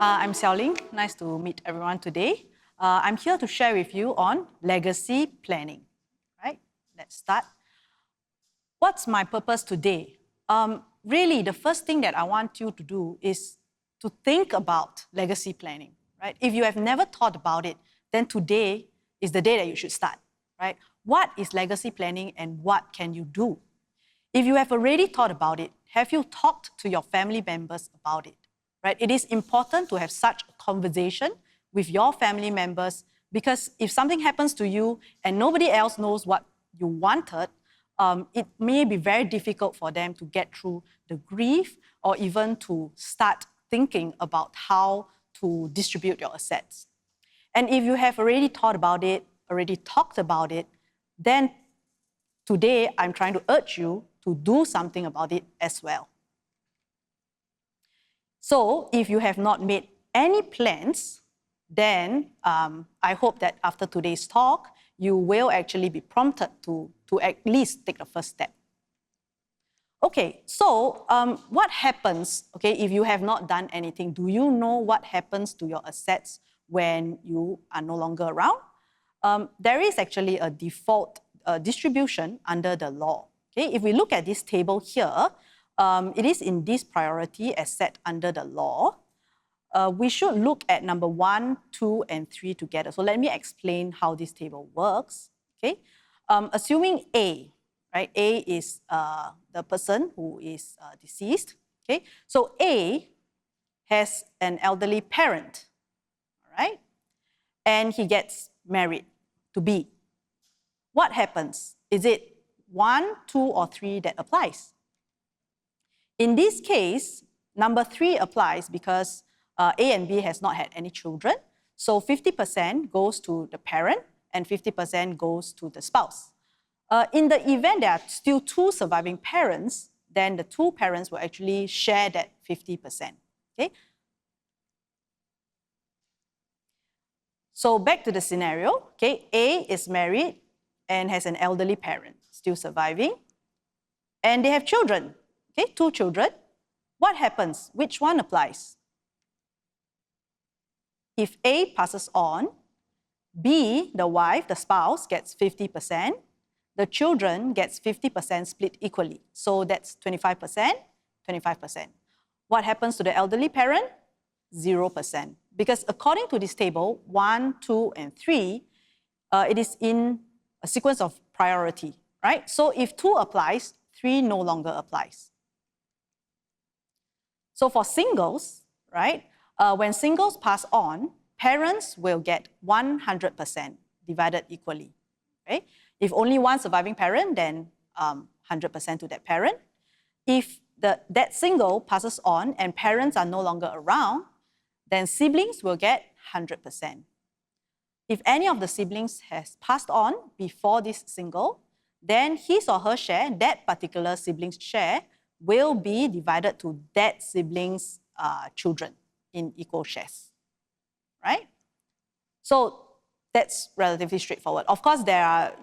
I'm Seow Ling. Nice to meet everyone today. I'm here to share with you on legacy planning. Right? Let's start. What's my purpose today? Really, the first thing that I want you to do is to think about legacy planning. Right? If you have never thought about it, then today is the day that you should start. Right? What is legacy planning and what can you do? If you have already thought about it, have you talked to your family members about it? Right? It is important to have such a conversation with your family members because if something happens to you and nobody else knows what you wanted, it may be very difficult for them to get through the grief or even to start thinking about how to distribute your assets. And if you have already thought about it, already talked about it, then today I'm trying to urge you to do something about it as well. So if you have not made any plans, then I hope that after today's talk, you will actually be prompted to at least take the first step. Okay, so what happens, if you have not done anything? Do you know what happens to your assets when you are no longer around? There is actually a default distribution under the law. Okay, if we look at this table here, it is in this priority as set under the law. We should look at number 1, 2, and 3 together. So let me explain how this table works. Okay, assuming A, right? A is the person who is deceased. Okay, so A has an elderly parent, all right? And he gets married to B. What happens? Is it 1, 2, or 3 that applies? In this case, number 3 applies because A and B has not had any children. So 50% goes to the parent and 50% goes to the spouse. In the event there are still 2 surviving parents, then the 2 parents will actually share that 50%. Okay? So back to the scenario, okay? A is married and has an elderly parent still surviving, and they have children, okay? 2 children. What happens? Which one applies? If A passes on, B, the wife, the spouse, gets 50%, the children gets 50% split equally. So that's 25%, 25%. What happens to the elderly parent? 0%. Because according to this table, 1, 2, and 3, it is in a sequence of priority, right? So if 2 applies, 3 no longer applies. So for singles, right, when singles pass on, parents will get 100% divided equally, okay? If only one surviving parent, then 100% to that parent. If that single passes on and parents are no longer around, then siblings will get 100%. If any of the siblings has passed on before this single, then his or her share, that particular sibling's share, will be divided to that sibling's children in equal shares, right? So that's relatively straightforward. Of course, there are,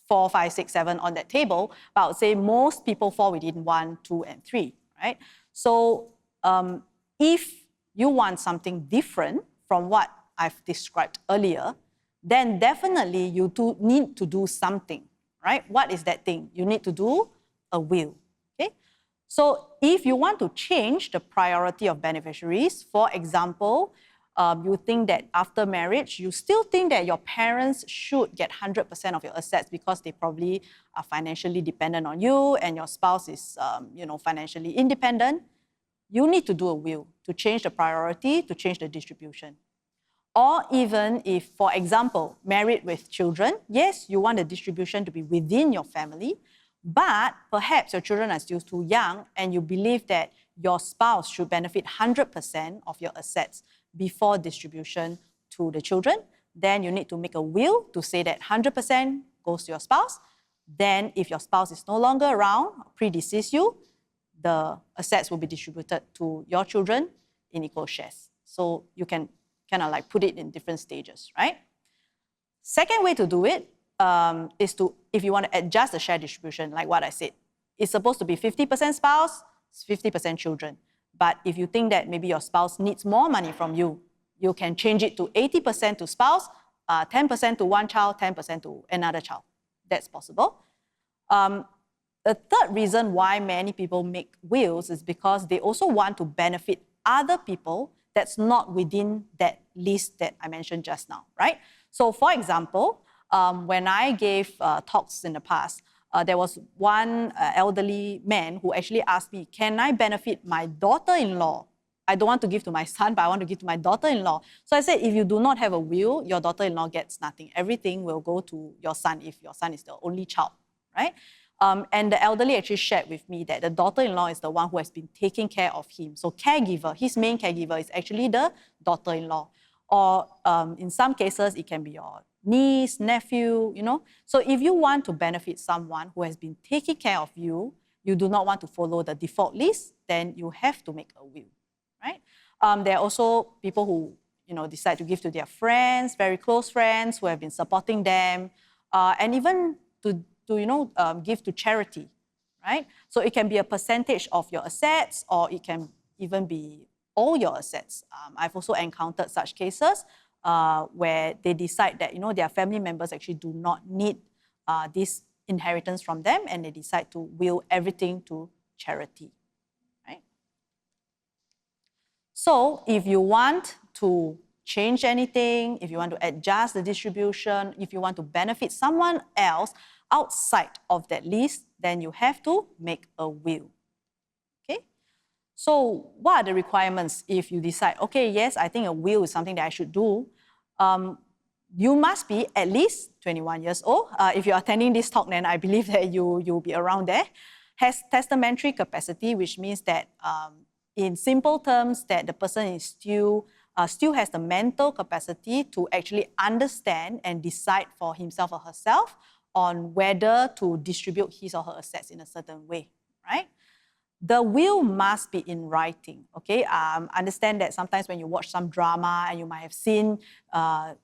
4, 5, 6, 7 on that table, but I would say most people fall within 1, 2, and 3, right? So if you want something different from what I've described earlier, then definitely you do need to do something, right? What is that thing? You need to do a will, okay? So if you want to change the priority of beneficiaries, for example, you think that after marriage, you still think that your parents should get 100% of your assets because they probably are financially dependent on you and your spouse is, financially independent, you need to do a will to change the priority, to change the distribution. Or even if, for example, married with children, yes, you want the distribution to be within your family, but perhaps your children are still too young and you believe that your spouse should benefit 100% of your assets before distribution to the children, then you need to make a will to say that 100% goes to your spouse. Then if your spouse is no longer around, predeceased you, the assets will be distributed to your children in equal shares. So you can kind of like put it in different stages, right? Second way to do it is to, if you want to adjust the share distribution, like what I said, it's supposed to be 50% spouse, 50% children. But if you think that maybe your spouse needs more money from you, you can change it to 80% to spouse, 10% to one child, 10% to another child. That's possible. The third reason why many people make wills is because they also want to benefit other people that's not within that list that I mentioned just now, right? So for example, when I gave talks in the past, there was one elderly man who actually asked me, can I benefit my daughter-in-law? I don't want to give to my son, but I want to give to my daughter-in-law. So I said, if you do not have a will, your daughter-in-law gets nothing. Everything will go to your son if your son is the only child, right? And the elderly actually shared with me that the daughter-in-law is the one who has been taking care of him. So caregiver, his main caregiver is actually the daughter-in-law. Or in some cases, it can be your niece, nephew, you know. So if you want to benefit someone who has been taking care of you, you do not want to follow the default list, then you have to make a will, right? There are also people who, you know, decide to give to their friends, very close friends who have been supporting them, and even to give to charity, right? So it can be a percentage of your assets, or it can even be all your assets. I've also encountered such cases where they decide that, you know, their family members actually do not need this inheritance from them, and they decide to will everything to charity, right? So if you want to change anything, if you want to adjust the distribution, if you want to benefit someone else outside of that list, then you have to make a will. Okay? So what are the requirements if you decide, okay, yes, I think a will is something that I should do? You must be at least 21 years old. If you're attending this talk, then I believe that you'll be around there. Has testamentary capacity, which means that in simple terms, that the person is still has the mental capacity to actually understand and decide for himself or herself on whether to distribute his or her assets in a certain way, right? The will must be in writing, okay? Understand that sometimes when you watch some drama and you might have seen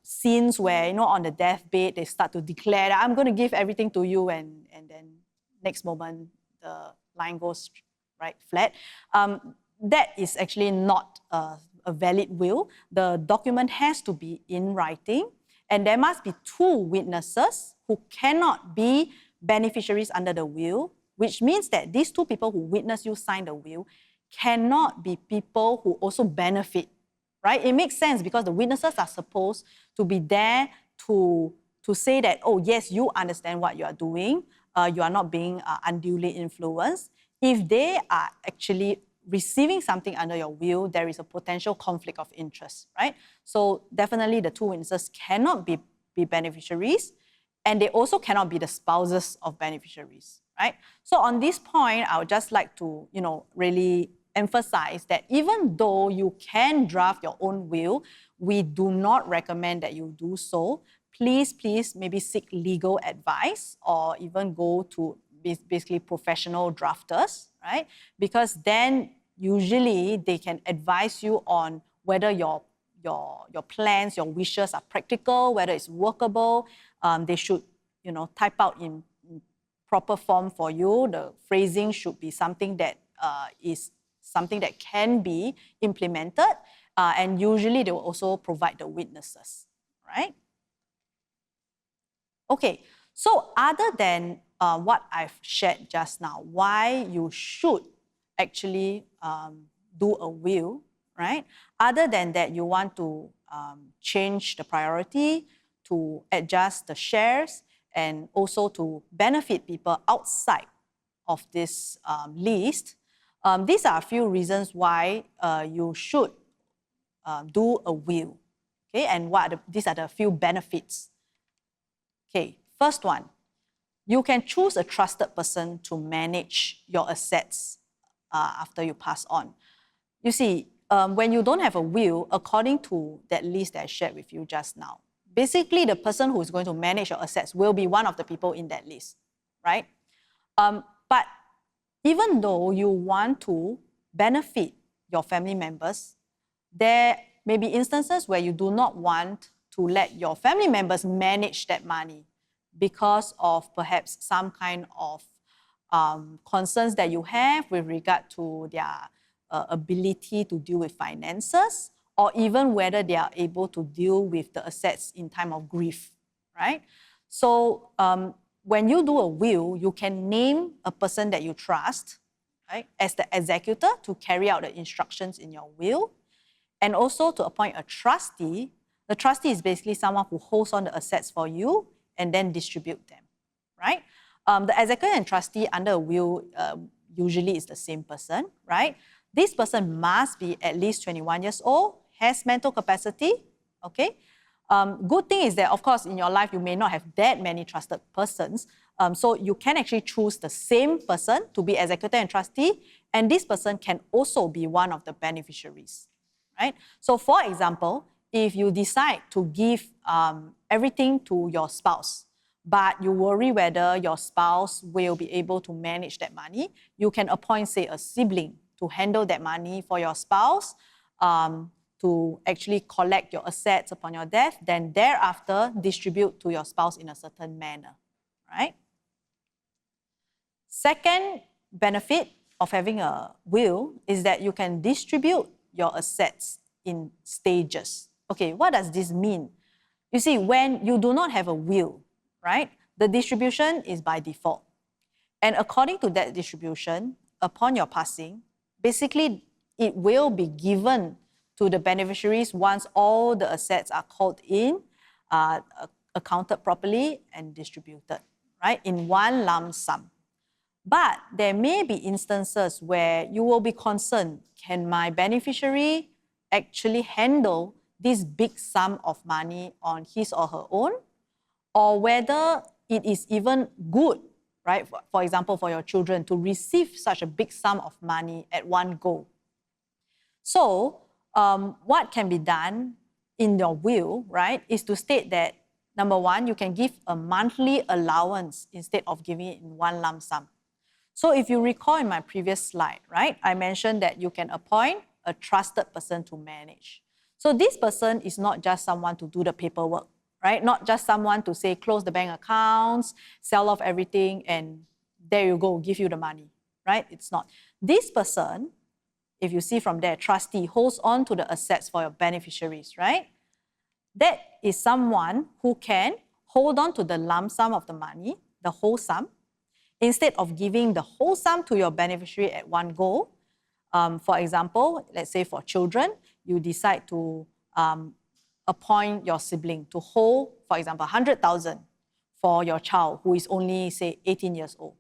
scenes where, you know, on the deathbed, they start to declare that I'm going to give everything to you, and then next moment, the line goes right flat. That is actually not a valid will. The document has to be in writing, and there must be two witnesses who cannot be beneficiaries under the will, which means that these two people who witness you sign the will cannot be people who also benefit, right? It makes sense because the witnesses are supposed to be there to say that, oh, yes, you understand what you are doing, you are not being unduly influenced. If they are actually receiving something under your will, there is a potential conflict of interest, right? So definitely the two witnesses cannot be beneficiaries, and they also cannot be the spouses of beneficiaries, right? So on this point, I would just like to, you know, really emphasize that even though you can draft your own will, we do not recommend that you do so. Please maybe seek legal advice, or even go to basically professional drafters, right? Because then usually they can advise you on whether your plans, your wishes are practical, whether it's workable. They should, you know, type out in proper form for you. The phrasing should be something that is something that can be implemented, and usually they will also provide the witnesses, right? Okay, so other than what I've shared just now, why you should actually do a will, right? Other than that, you want to change the priority, to adjust the shares, and also to benefit people outside of this list. These are a few reasons why you should do a will, okay? And these are the few benefits. Okay, first one, you can choose a trusted person to manage your assets after you pass on. You see, when you don't have a will, according to that list that I shared with you just now, basically the person who is going to manage your assets will be one of the people in that list, right? But even though you want to benefit your family members, there may be instances where you do not want to let your family members manage that money because of perhaps some kind of concerns that you have with regard to their ability to deal with finances, or even whether they are able to deal with the assets in time of grief, right? So when you do a will, you can name a person that you trust, right, as the executor to carry out the instructions in your will, and also to appoint a trustee. The trustee is basically someone who holds on the assets for you and then distribute them, right? The executor and trustee under a will usually is the same person, right? This person must be at least 21 years old, has mental capacity, okay? Good thing is that, of course, in your life, you may not have that many trusted persons. So you can actually choose the same person to be executor and trustee, and this person can also be one of the beneficiaries, right? So for example, if you decide to give everything to your spouse, but you worry whether your spouse will be able to manage that money, you can appoint, say, a sibling to handle that money for your spouse, to actually collect your assets upon your death, then thereafter distribute to your spouse in a certain manner, right? Second benefit of having a will is that you can distribute your assets in stages. Okay, what does this mean? You see, when you do not have a will, right, the distribution is by default. And according to that distribution, upon your passing, basically it will be given to the beneficiaries once all the assets are called in, accounted properly, and distributed, right, in one lump sum. But there may be instances where you will be concerned, can my beneficiary actually handle this big sum of money on his or her own? Or whether it is even good, right, for example, for your children to receive such a big sum of money at one go. So what can be done in your will, right, is to state that, number one, you can give a monthly allowance instead of giving it in one lump sum. So if you recall in my previous slide, right, I mentioned that you can appoint a trusted person to manage. So this person is not just someone to do the paperwork, right? Not just someone to say, close the bank accounts, sell off everything, and there you go, give you the money, right? It's not. This person, if you see from there, trustee, holds on to the assets for your beneficiaries, right? That is someone who can hold on to the lump sum of the money, the whole sum, instead of giving the whole sum to your beneficiary at one go. For example, let's say for children, you decide to appoint your sibling to hold, for example, 100,000 for your child who is only, say, 18 years old.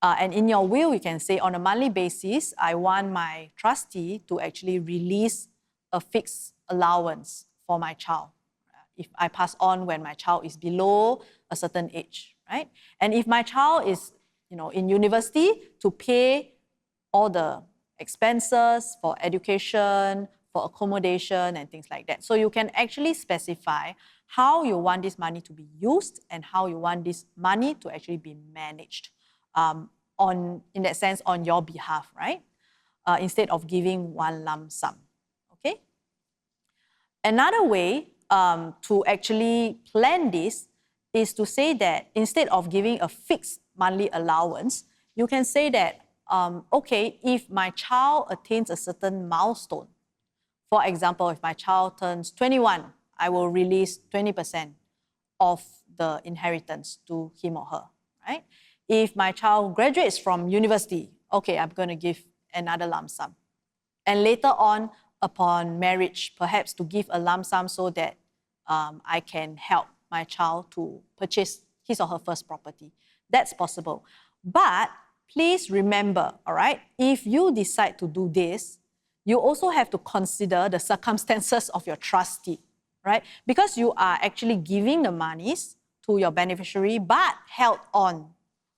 And in your will, you can say, on a monthly basis, I want my trustee to actually release a fixed allowance for my child if I pass on when my child is below a certain age, right? And if my child is, in university, to pay all the expenses for education, for accommodation, and things like that. So you can actually specify how you want this money to be used and how you want this money to actually be managed, in that sense, on your behalf, right? Instead of giving one lump sum, okay? Another way to actually plan this is to say that instead of giving a fixed monthly allowance, you can say that, okay, if my child attains a certain milestone, for example, if my child turns 21, I will release 20% of the inheritance to him or her, right? If my child graduates from university, okay, I'm going to give another lump sum. And later on, upon marriage, perhaps to give a lump sum so that I can help my child to purchase his or her first property. That's possible. But please remember, all right, if you decide to do this, you also have to consider the circumstances of your trustee, right? Because you are actually giving the monies to your beneficiary, but held on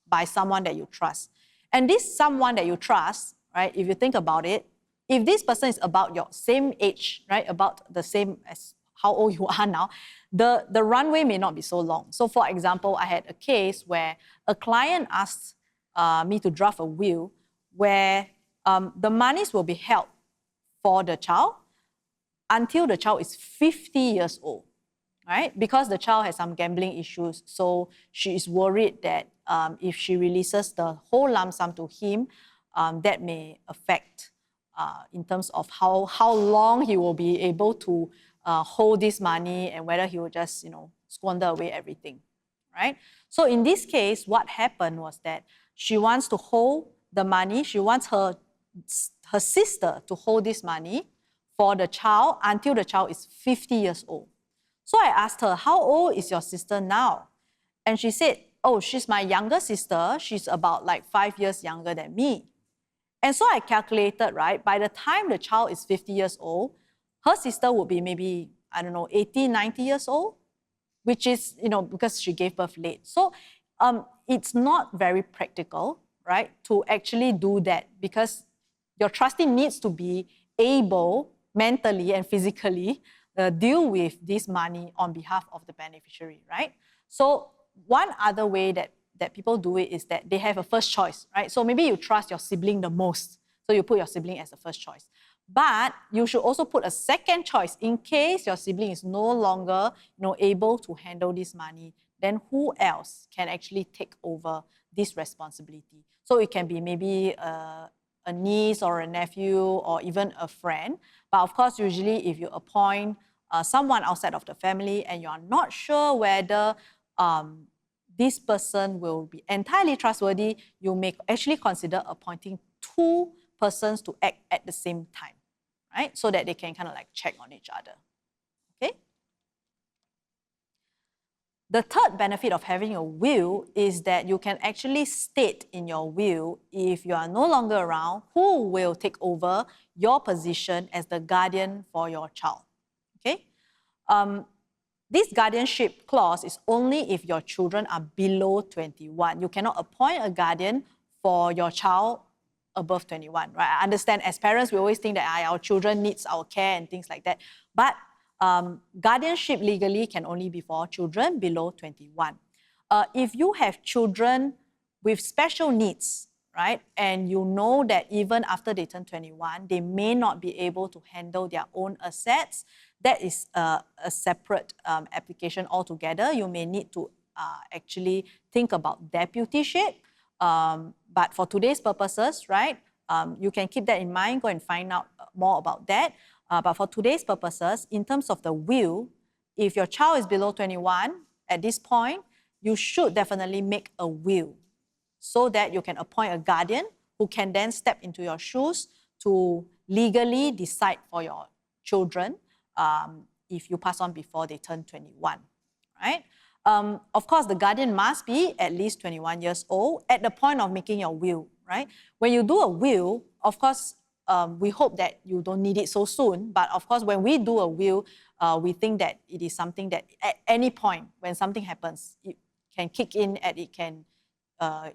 by someone that you trust. And this someone that you trust, right, if you think about it, if this person is about your same age, right, about the same as how old you are now, the runway may not be so long. So for example, I had a case where a client asked me to draft a will where the monies will be held for the child until the child is 50 years old, right? Because the child has some gambling issues, so she is worried that if she releases the whole lump sum to him, that may affect in terms of how long he will be able to hold this money and whether he will just, squander away everything, right? So in this case, what happened was that she wants to hold the money. She wants her sister to hold this money for the child until the child is 50 years old. So I asked her, how old is your sister now? And she said, oh, she's my younger sister. She's about like 5 years younger than me. And so I calculated, right, by the time the child is 50 years old, her sister would be maybe, 80, 90 years old, which is, because she gave birth late. So it's not very practical, right, to actually do that, because your trustee needs to be able mentally and physically deal with this money on behalf of the beneficiary, right? So one other way that people do it is that they have a first choice, right? So maybe you trust your sibling the most, so you put your sibling as the first choice. But you should also put a second choice in case your sibling is no longer able to handle this money. Then who else can actually take over this responsibility? So it can be maybe a niece or a nephew or even a friend. But of course, usually if you appoint someone outside of the family and you're not sure whether this person will be entirely trustworthy, you may actually consider appointing 2 persons to act at the same time, right? So that they can kind of like check on each other, okay? The third benefit of having a will is that you can actually state in your will, if you are no longer around, who will take over your position as the guardian for your child, okay? This guardianship clause is only if your children are below 21. You cannot appoint a guardian for your child above 21, right? I understand as parents, we always think that our children needs our care and things like that. But guardianship legally can only be for children below 21. If you have children with special needs, right, and you know that even after they turn 21, they may not be able to handle their own assets, that is a separate application altogether. You may need to actually think about deputyship. But for today's purposes, right, you can keep that in mind, go and find out more about that. But for today's purposes, in terms of the will, if your child is below 21 at this point, you should definitely make a will so that you can appoint a guardian who can then step into your shoes to legally decide for your children if you pass on before they turn 21, right? Of course, the guardian must be at least 21 years old at the point of making your will, right? When you do a will, of course, we hope that you don't need it so soon. But of course, when we do a will, we think that it is something that at any point when something happens, it can kick in and it can,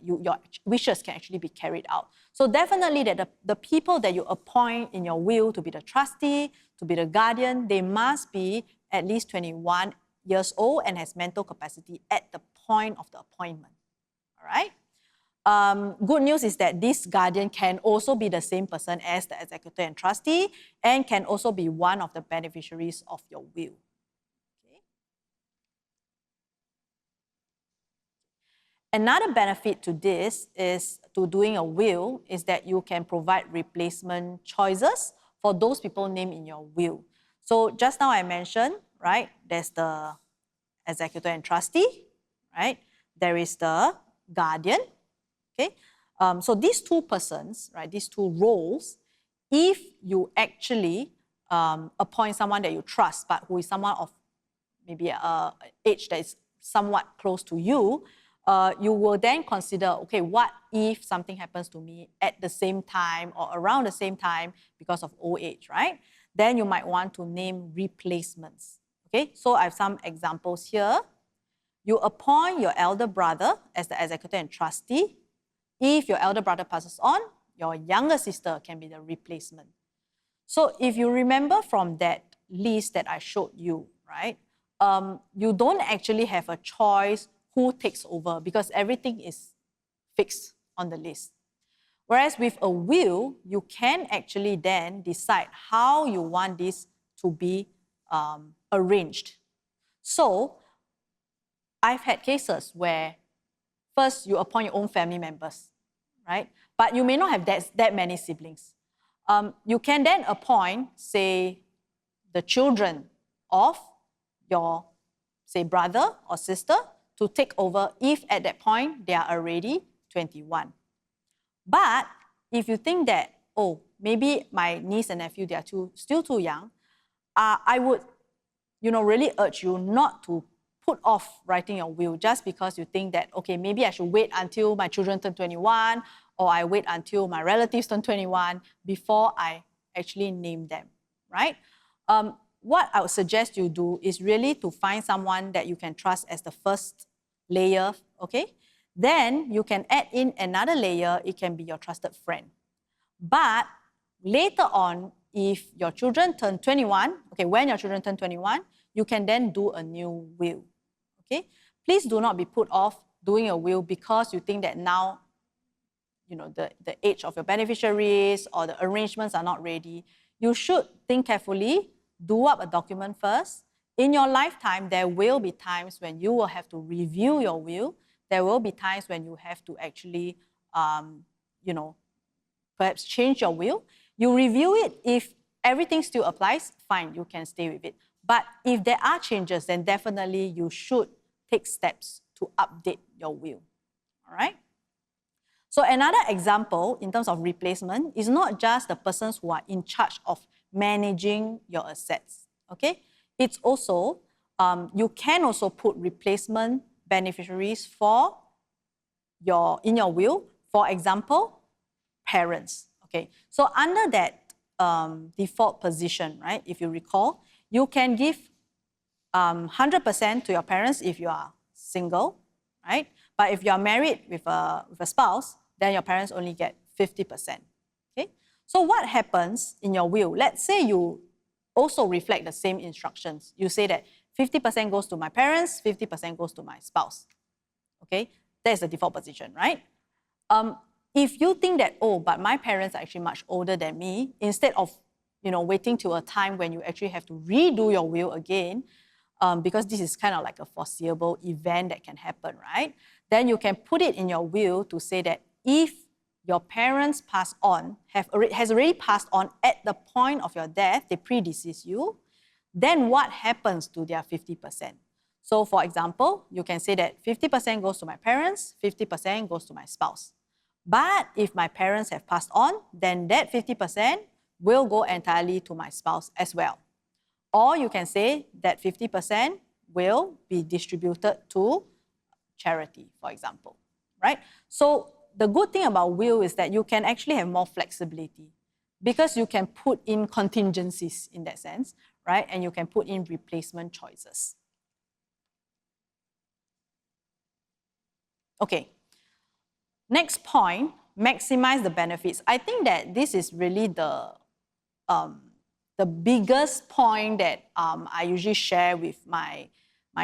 your wishes can actually be carried out. So definitely that the people that you appoint in your will to be the trustee, to be the guardian, they must be at least 21 years old and has mental capacity at the point of the appointment, all right? Good news is that this guardian can also be the same person as the executor and trustee and can also be one of the beneficiaries of your will. Okay. Another benefit to this is to doing a will is that you can provide replacement choices for those people named in your will. So just now I mentioned, right, there's the executor and trustee, right? There is the guardian. Okay, so these 2 persons, right, these 2 roles, if you actually appoint someone that you trust, but who is someone of maybe an age that is somewhat close to you, you will then consider, okay, what if something happens to me at the same time or around the same time because of old age, right? Then you might want to name replacements. Okay, so I have some examples here. You appoint your elder brother as the executor and trustee. If your elder brother passes on, your younger sister can be the replacement. So if you remember from that list that I showed you, right, you don't actually have a choice who takes over because everything is fixed on the list. Whereas with a will, you can actually then decide how you want this to be arranged. So I've had cases where first you appoint your own family members, right? But you may not have that many siblings. You can then appoint, say, the children of your, say, brother or sister to take over if at that point they are already 21. But if you think that, oh, maybe my niece and nephew, they are still too young, I would, really urge you not to put off writing your will just because you think that, okay, maybe I should wait until my children turn 21 or I wait until my relatives turn 21 before I actually name them, right? What I would suggest you do is really to find someone that you can trust as the first layer, okay? Then you can add in another layer. It can be your trusted friend. But later on, if your children turn 21, okay, when your children turn 21, you can then do a new will, okay? Please do not be put off doing a will because you think that now, the age of your beneficiaries or the arrangements are not ready. You should think carefully, do up a document first. In your lifetime, there will be times when you will have to review your will. There will be times when you have to actually, perhaps change your will. You review it. If everything still applies, fine, you can stay with it. But if there are changes, then definitely you should take steps to update your will, all right? So another example in terms of replacement is not just the persons who are in charge of managing your assets, okay? It's also, you can also put replacement beneficiaries in your will. For example, parents, okay? So under that default position, right, if you recall, you can give 100% to your parents if you are single, right? But if you are married with a spouse, then your parents only get 50%, okay? So what happens in your will? Let's say you also reflect the same instructions. You say that 50% goes to my parents, 50% goes to my spouse, okay? That's the default position, right? If you think that, oh, but my parents are actually much older than me, instead of waiting till a time when you actually have to redo your will again, because this is kind of like a foreseeable event that can happen, right? Then you can put it in your will to say that if your parents has already passed on at the point of your death, they predeceased you, then what happens to their 50%? So for example, you can say that 50% goes to my parents, 50% goes to my spouse. But if my parents have passed on, then that 50% will go entirely to my spouse as well. Or you can say that 50% will be distributed to charity, for example, right? So the good thing about will is that you can actually have more flexibility because you can put in contingencies in that sense, right? And you can put in replacement choices. Okay, next point, maximize the benefits. I think that this is really the biggest point that I usually share with my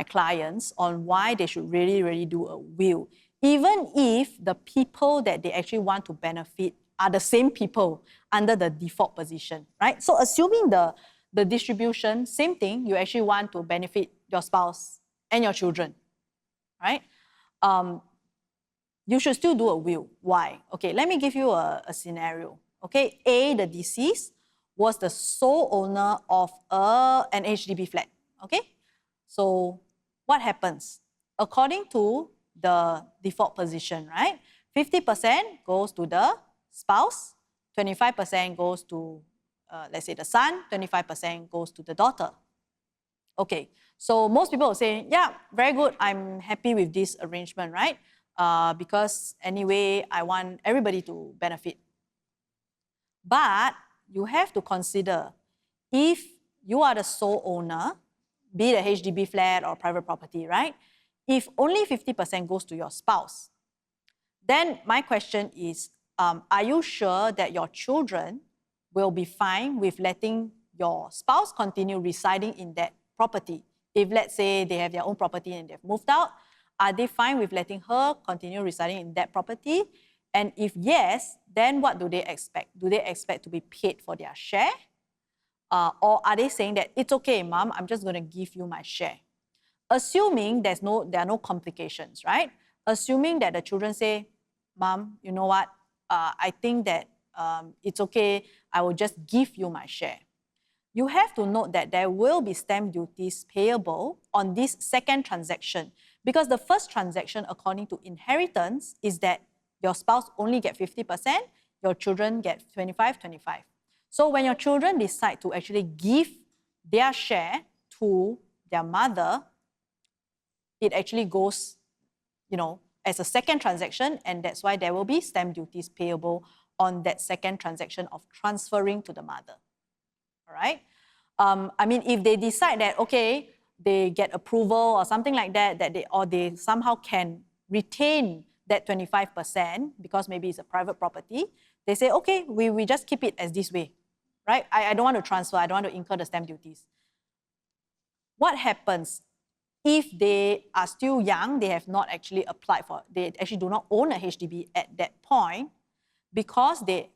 clients on why they should really, really do a will. Even if the people that they actually want to benefit are the same people under the default position, right? So assuming the distribution, same thing, you actually want to benefit your spouse and your children, right? You should still do a will. Why? Okay, let me give you a scenario. Okay, A, the deceased, was the sole owner of an HDB flat, okay? So what happens? According to the default position, right? 50% goes to the spouse, 25% goes to, let's say, the son, 25% goes to the daughter. Okay, so most people will say, yeah, very good, I'm happy with this arrangement, right? Because anyway, I want everybody to benefit. But you have to consider, if you are the sole owner, be it a HDB flat or private property, right? If only 50% goes to your spouse, then my question is, are you sure that your children will be fine with letting your spouse continue residing in that property? If, let's say, they have their own property and they've moved out, are they fine with letting her continue residing in that property? And if yes, then what do they expect? Do they expect to be paid for their share? Or are they saying that it's okay, Mom, I'm just going to give you my share? Assuming there are no complications, right? Assuming that the children say, Mom, you know what? I think that it's okay, I will just give you my share. You have to note that there will be stamp duties payable on this second transaction, because the first transaction, according to inheritance, is that your spouse only get 50%, your children get 25. So when your children decide to actually give their share to their mother, it actually goes, as a second transaction, and that's why there will be stamp duties payable on that second transaction of transferring to the mother. All right? I mean, if they decide that, okay, they get approval or something like that, they somehow can retain that 25% because maybe it's a private property, they say, okay, we just keep it as this way, right? I don't want to transfer, I don't want to incur the stamp duties. What happens if they are still young, they have not actually applied for, they actually do not own a HDB at that point, because they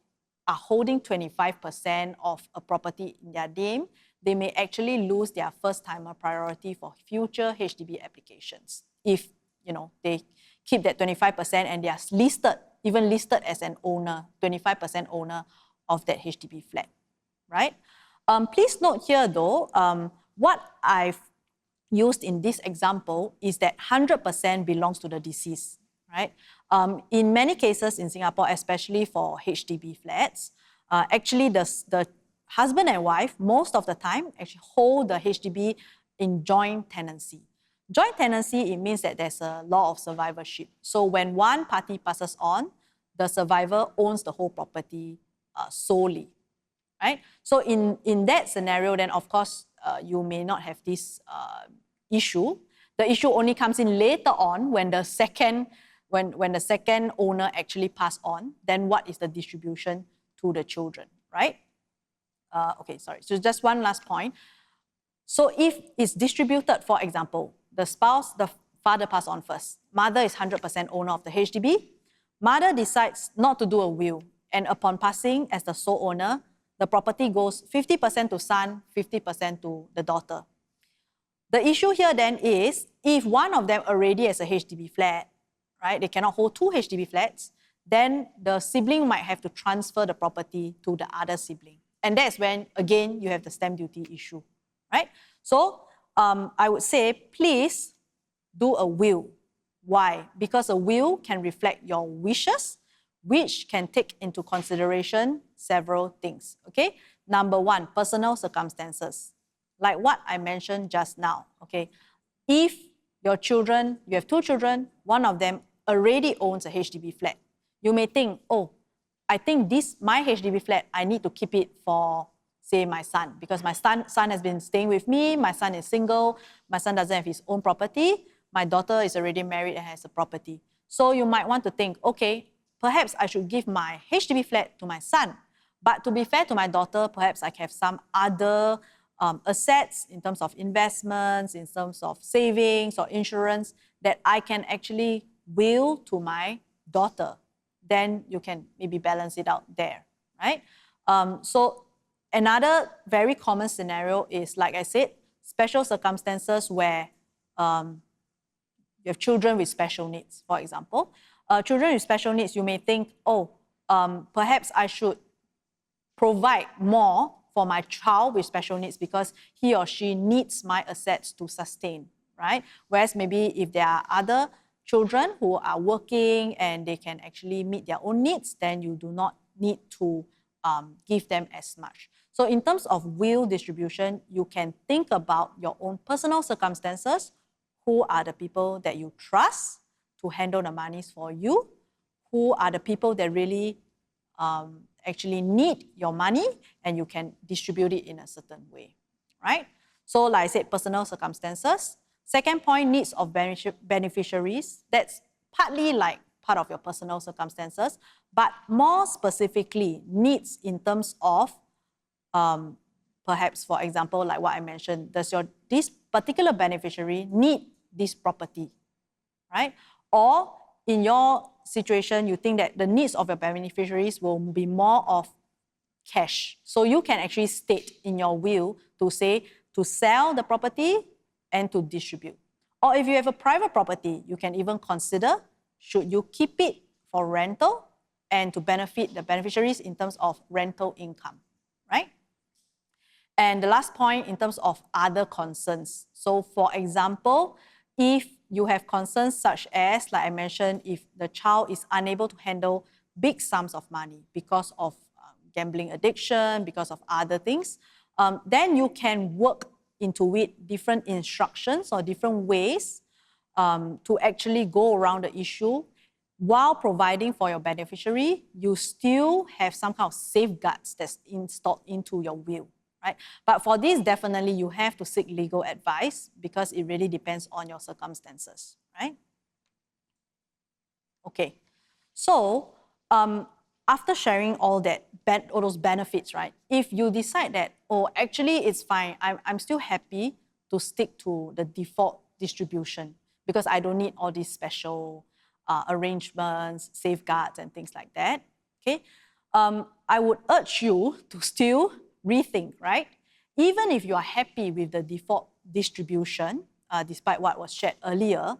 are holding 25% of a property in their name, they may actually lose their first-timer priority for future HDB applications. If they keep that 25% and they are even listed as an owner, 25% owner of that HDB flat, right? Please note here though, what I've used in this example is that 100% belongs to the deceased, right? In many cases in Singapore, especially for HDB flats, actually the husband and wife, most of the time, actually hold the HDB in joint tenancy. Joint tenancy, it means that there's a law of survivorship. So when one party passes on, the survivor owns the whole property solely, right? So in that scenario, then of course, you may not have this issue. The issue only comes in later on when the second owner actually passed on. Then what is the distribution to the children, right? Okay, sorry. So just one last point. So if it's distributed, for example, the father passed on first. Mother is 100% owner of the HDB. Mother decides not to do a will, and upon passing as the sole owner, the property goes 50% to son, 50% to the daughter. The issue here then is, if one of them already has a HDB flat, right, they cannot hold two HDB flats, then the sibling might have to transfer the property to the other sibling. And that's when, again, you have the stamp duty issue, right? So I would say, please do a will. Why? Because a will can reflect your wishes, which can take into consideration several things, okay? Number one, personal circumstances. Like what I mentioned just now, okay? If your children, you have two children, one of them already owns a HDB flat, you may think, oh, I think my HDB flat, I need to keep it for, say, my son, because my son has been staying with me, my son is single, my son doesn't have his own property, my daughter is already married and has a property. So you might want to think, okay, perhaps I should give my HDB flat to my son, but to be fair to my daughter, perhaps I can have some other assets in terms of investments, in terms of savings or insurance that I can actually will to my daughter. Then you can maybe balance it out there, right? So another very common scenario is, like I said, special circumstances where you have children with special needs, for example. Children with special needs, you may think, oh, perhaps I should provide more for my child with special needs because he or she needs my assets to sustain, right? Whereas maybe if there are other children who are working and they can actually meet their own needs, then you do not need to give them as much. So in terms of will distribution, you can think about your own personal circumstances. Who are the people that you trust to handle the monies for you? Who are the people that really actually need your money and you can distribute it in a certain way, right? So like I said, personal circumstances. Second point, needs of beneficiaries. That's partly like part of your personal circumstances, but more specifically, needs in terms of perhaps, for example, like what I mentioned, does this particular beneficiary need this property, right? Or in your situation, you think that the needs of your beneficiaries will be more of cash. So you can actually state in your will to say to sell the property and to distribute. Or if you have a private property, you can even consider, should you keep it for rental and to benefit the beneficiaries in terms of rental income, right? And the last point in terms of other concerns. So for example, if you have concerns such as, like I mentioned, if the child is unable to handle big sums of money because of gambling addiction, because of other things, then you can work into it different instructions or different ways to actually go around the issue. While providing for your beneficiary, you still have some kind of safeguards that's installed into your will. Right? But for this, definitely you have to seek legal advice because it really depends on your circumstances, right? Okay, so after sharing all those benefits, right? If you decide that, oh, actually it's fine, I'm still happy to stick to the default distribution because I don't need all these special arrangements, safeguards, and things like that. Okay, I would urge you to still rethink, right? Even if you are happy with the default distribution, despite what was shared earlier,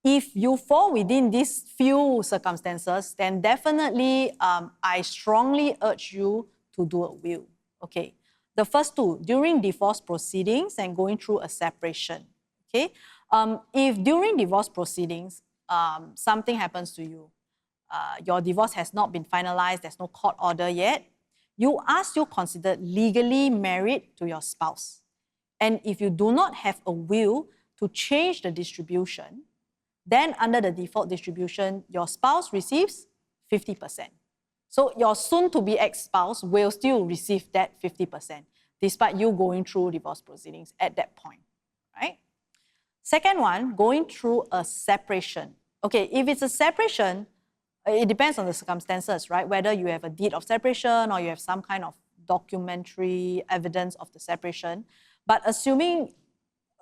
if you fall within these few circumstances, then definitely I strongly urge you to do a will. Okay, the first two, during divorce proceedings and going through a separation. Okay, if during divorce proceedings something happens to you, your divorce has not been finalized, there's no court order yet, you are still considered legally married to your spouse. And if you do not have a will to change the distribution, then under the default distribution, your spouse receives 50%. So your soon-to-be ex-spouse will still receive that 50%, despite you going through divorce proceedings at that point, right? Second one, going through a separation. Okay, if it's a separation, it depends on the circumstances, right? Whether you have a deed of separation or you have some kind of documentary evidence of the separation. But assuming,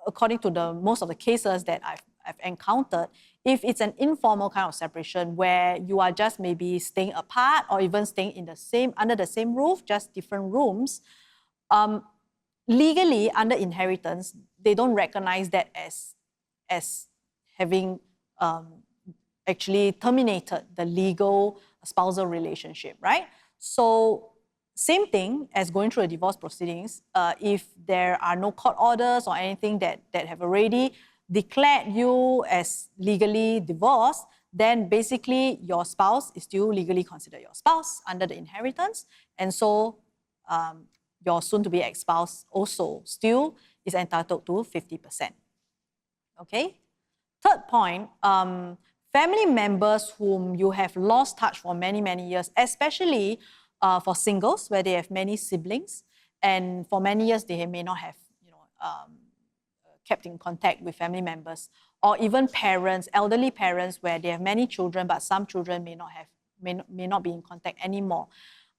according to most of the cases that I've encountered, if it's an informal kind of separation where you are just maybe staying apart or even staying in under the same roof, just different rooms, legally under inheritance, they don't recognize that as having actually terminated the legal spousal relationship, right? So same thing as going through a divorce proceedings, if there are no court orders or anything that have already declared you as legally divorced, then basically your spouse is still legally considered your spouse under the inheritance. And so your soon-to-be ex-spouse also still is entitled to 50%. Okay? Third point, family members whom you have lost touch for many, many years, especially for singles where they have many siblings, and for many years they may not have kept in contact with family members, or even parents, elderly parents where they have many children, but some children may not be in contact anymore.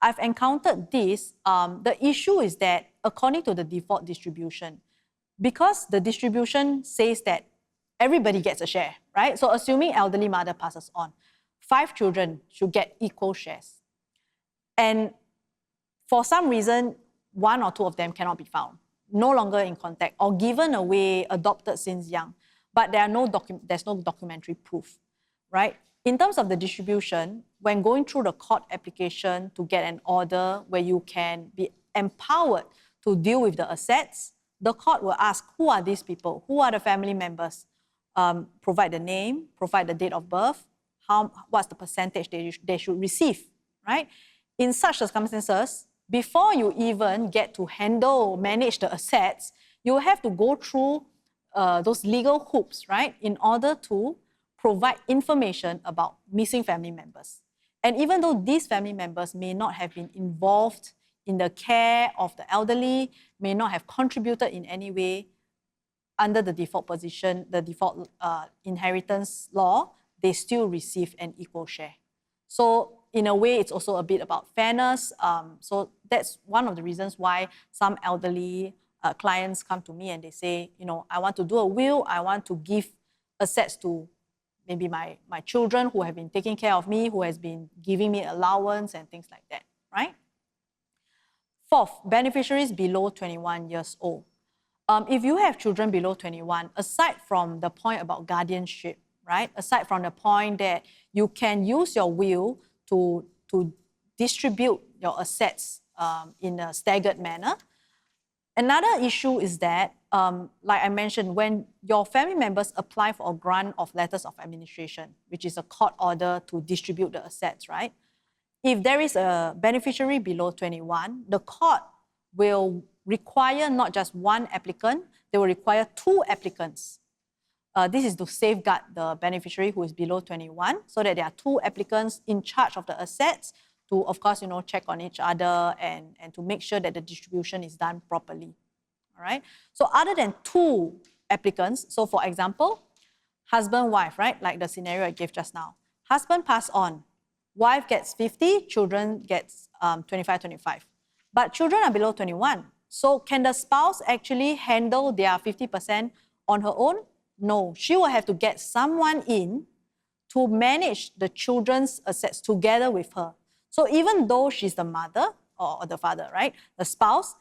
I've encountered this. The issue is that according to the default distribution, because the distribution says that everybody gets a share, right? So assuming elderly mother passes on, 5 children should get equal shares. And for some reason, 1 or 2 of them cannot be found, no longer in contact, or given away, adopted since young, but there's no documentary proof, right? In terms of the distribution, when going through the court application to get an order where you can be empowered to deal with the assets, the court will ask, who are these people? Who are the family members? Provide the name, provide the date of birth, what's the percentage they should receive, right? In such circumstances, before you even get to manage the assets, you have to go through those legal hoops, right, in order to provide information about missing family members. And even though these family members may not have been involved in the care of the elderly, may not have contributed in any way, under the default position, the default inheritance law, they still receive an equal share. So in a way, it's also a bit about fairness. So that's one of the reasons why some elderly clients come to me and they say, I want to do a will, I want to give assets to maybe my children who have been taking care of me, who has been giving me allowance and things like that, right? Fourth, beneficiaries below 21 years old. If you have children below 21, aside from the point about guardianship, right? Aside from the point that you can use your will to distribute your assets in a staggered manner. Another issue is that, like I mentioned, when your family members apply for a grant of letters of administration, which is a court order to distribute the assets, right? If there is a beneficiary below 21, the court will require not just one applicant, they will require 2 applicants. This is to safeguard the beneficiary who is below 21, so that there are 2 applicants in charge of the assets to, of course, check on each other and to make sure that the distribution is done properly. All right. So other than 2 applicants, so for example, husband, wife, right? Like the scenario I gave just now. Husband passed on, wife gets 50, children gets 25. But children are below 21. So can the spouse actually handle their 50% on her own? No, she will have to get someone in to manage the children's assets together with her. So even though she's the mother or the father, right, the spouse,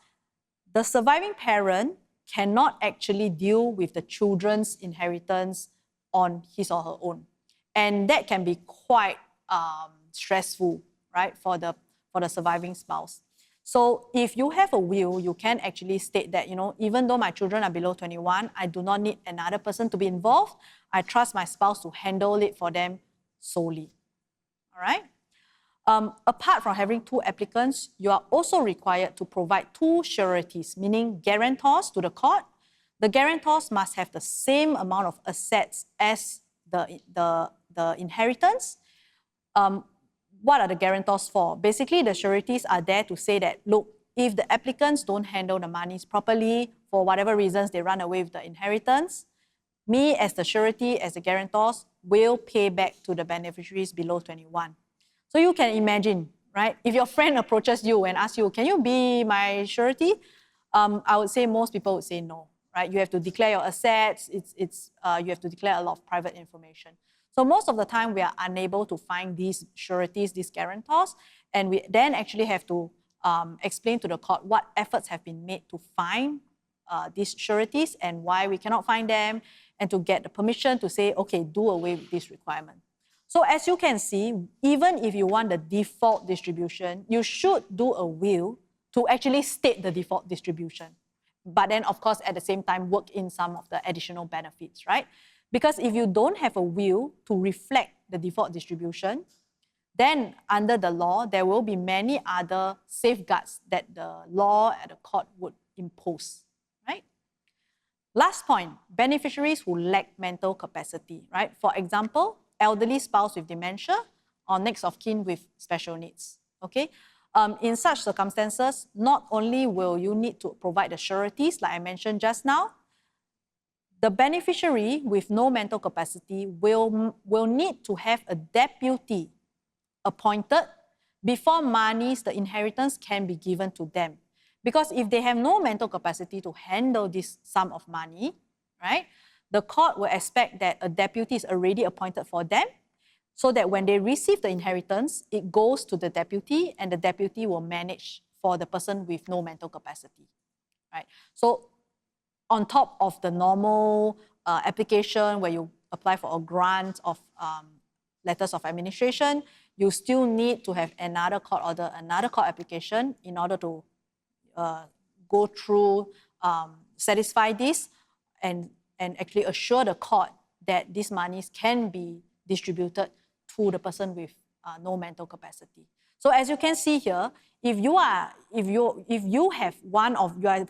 the surviving parent cannot actually deal with the children's inheritance on his or her own. And that can be quite stressful, right, for the surviving spouse. So if you have a will, you can actually state that, even though my children are below 21, I do not need another person to be involved. I trust my spouse to handle it for them solely. All right? Apart from having 2 applicants, you are also required to provide 2 sureties, meaning guarantors to the court. The guarantors must have the same amount of assets as the inheritance. What are the guarantors for? Basically, the sureties are there to say that, look, if the applicants don't handle the monies properly, for whatever reasons they run away with the inheritance, me as the surety, as the guarantors, will pay back to the beneficiaries below 21. So you can imagine, right? If your friend approaches you and asks you, can you be my surety? I would say most people would say no, right? You have to declare your assets. You have to declare a lot of private information. So most of the time, we are unable to find these sureties, these guarantors, and we then actually have to explain to the court what efforts have been made to find these sureties and why we cannot find them, and to get the permission to say, okay, do away with this requirement. So as you can see, even if you want the default distribution, you should do a will to actually state the default distribution. But then, of course, at the same time, work in some of the additional benefits, right? Because if you don't have a will to reflect the default distribution, then under the law, there will be many other safeguards that the law and the court would impose, right? Last point, beneficiaries who lack mental capacity, right? For example, elderly spouse with dementia or next of kin with special needs, okay? In such circumstances, not only will you need to provide the sureties, like I mentioned just now, the beneficiary with no mental capacity will need to have a deputy appointed before monies, the inheritance, can be given to them. Because if they have no mental capacity to handle this sum of money, right, the court will expect that a deputy is already appointed for them, so that when they receive the inheritance, it goes to the deputy, and the deputy will manage for the person with no mental capacity, right? So on top of the normal application where you apply for a grant of letters of administration, you still need to have another court order, another court application in order to go through, satisfy this, and actually assure the court that these monies can be distributed to the person with no mental capacity. So as you can see here, if you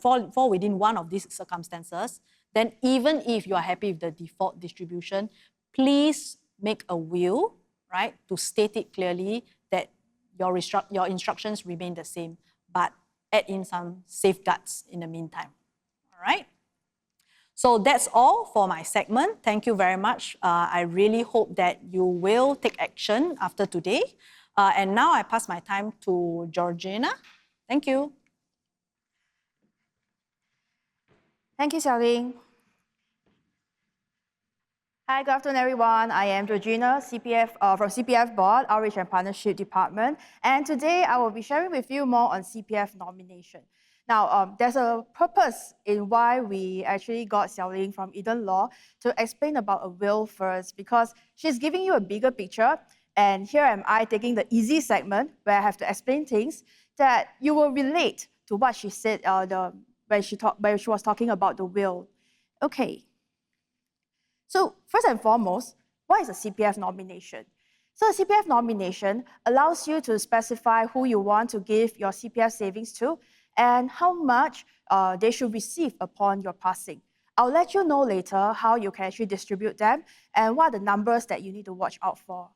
fall within one of these circumstances, then even if you are happy with the default distribution, please make a will, right, to state it clearly that your instructions remain the same, but add in some safeguards in the meantime. All right? So that's all for my segment. Thank you very much. I really hope that you will take action after today. And now I pass my time to Georgina. Thank you. Thank you, Seow Ling. Hi, good afternoon, everyone. I am Georgina, CPF from CPF Board, Outreach and Partnership Department. And today I will be sharing with you more on CPF nomination. Now, there's a purpose in why we actually got Seow Ling from Eden Law to explain about a will first, because she's giving you a bigger picture. And here am I taking the easy segment where I have to explain things that you will relate to what she said when she was talking about the will. Okay. So first and foremost, what is a CPF nomination? So a CPF nomination allows you to specify who you want to give your CPF savings to and how much they should receive upon your passing. I'll let you know later how you can actually distribute them and what are the numbers that you need to watch out for.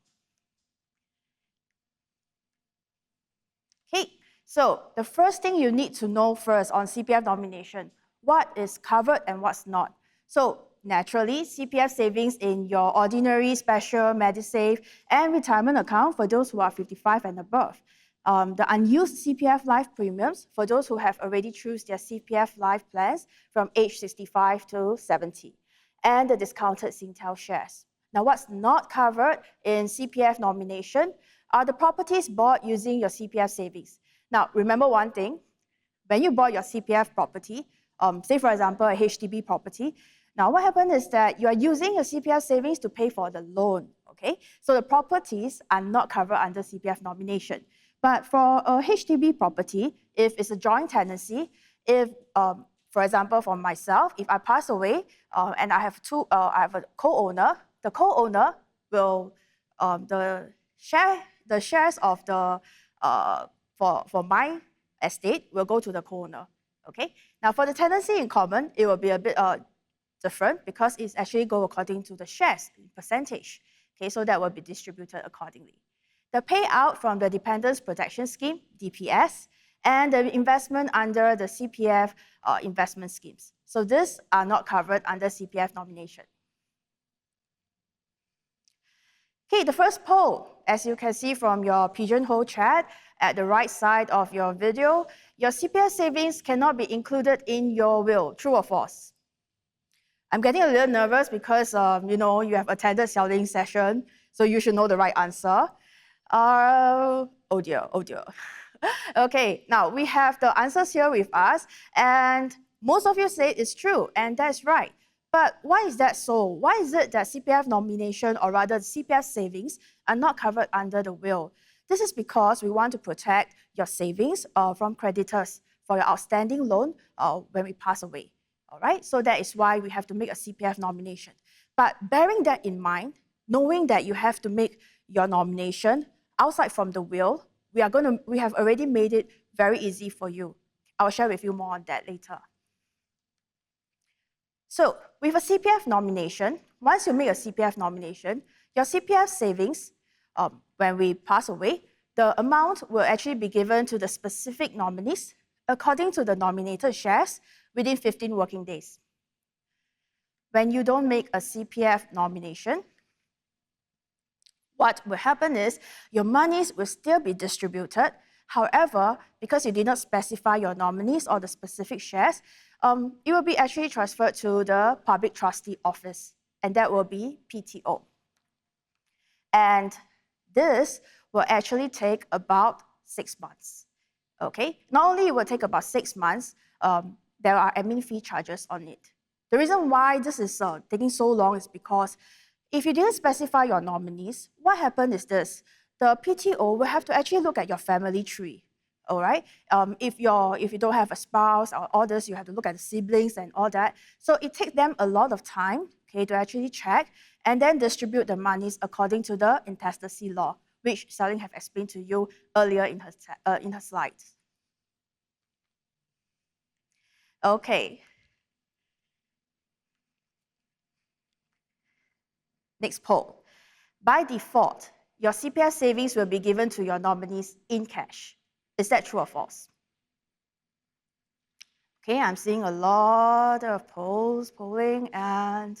Okay, so the first thing you need to know first on CPF nomination, what is covered and what's not. So naturally, CPF savings in your ordinary, special, MediSave, and retirement account for those who are 55 and above. The unused CPF life premiums for those who have already chosen their CPF life plans from age 65 to 70. And the discounted Singtel shares. Now, what's not covered in CPF nomination are the properties bought using your CPF savings. Now, remember one thing, when you bought your CPF property, say for example, a HDB property, now what happened is that you are using your CPF savings to pay for the loan, okay? So the properties are not covered under CPF nomination. But for a HDB property, if it's a joint tenancy, if, for example, for myself, if I pass away and I have a co-owner, the co-owner will, the shares of the, for my estate will go to the co-owner, okay? Now for the tenancy in common, it will be a bit different because it's actually go according to the shares in percentage, okay? So that will be distributed accordingly. The payout from the Dependents Protection Scheme, DPS, and the investment under the CPF investment schemes. So these are not covered under CPF nomination. Okay, the first poll, as you can see from your pigeonhole chat at the right side of your video, your CPF savings cannot be included in your will, true or false? I'm getting a little nervous because you have attended Seow Ling's session, so you should know the right answer. Oh dear. Okay, now we have the answers here with us, and most of you say it's true, and that's right. But why is that so? Why is it that CPF nomination, or rather CPF savings, are not covered under the will? This is because we want to protect your savings from creditors for your outstanding loan when we pass away. All right, so that is why we have to make a CPF nomination. But bearing that in mind, knowing that you have to make your nomination outside from the will, we have already made it very easy for you. I'll share with you more on that later. So with a CPF nomination, once you make a CPF nomination, your CPF savings, when we pass away, the amount will actually be given to the specific nominees according to the nominated shares within 15 working days. When you don't make a CPF nomination, what will happen is your monies will still be distributed. However, because you did not specify your nominees or the specific shares, it will be actually transferred to the Public Trustee Office, and that will be PTO. And this will actually take about 6 months, okay? Not only it will take about 6 months, there are admin fee charges on it. The reason why this is taking so long is because if you didn't specify your nominees, what happened is this. The PTO will have to actually look at your family tree, all right? If you don't have a spouse or all this, you have to look at the siblings and all that. So it takes them a lot of time, okay, to actually check and then distribute the monies according to the intestacy law, which Seow Ling have explained to you earlier in her slides. Okay. Next poll. By default, your CPF savings will be given to your nominees in cash. Is that true or false? Okay, I'm seeing a lot of polling, and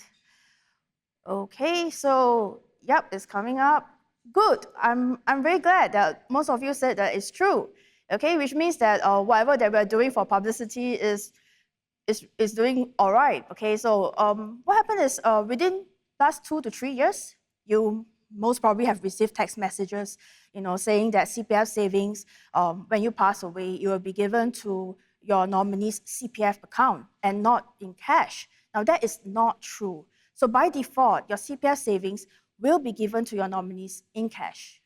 okay, so yep, it's coming up. Good. I'm very glad that most of you said that it's true. Okay, which means that whatever that we're doing for publicity is doing all right. Okay, so what happened is within last 2 to 3 years, you most probably have received text messages, saying that CPF savings, when you pass away, it will be given to your nominee's CPF account and not in cash. Now that is not true. So by default, your CPF savings will be given to your nominees in cash.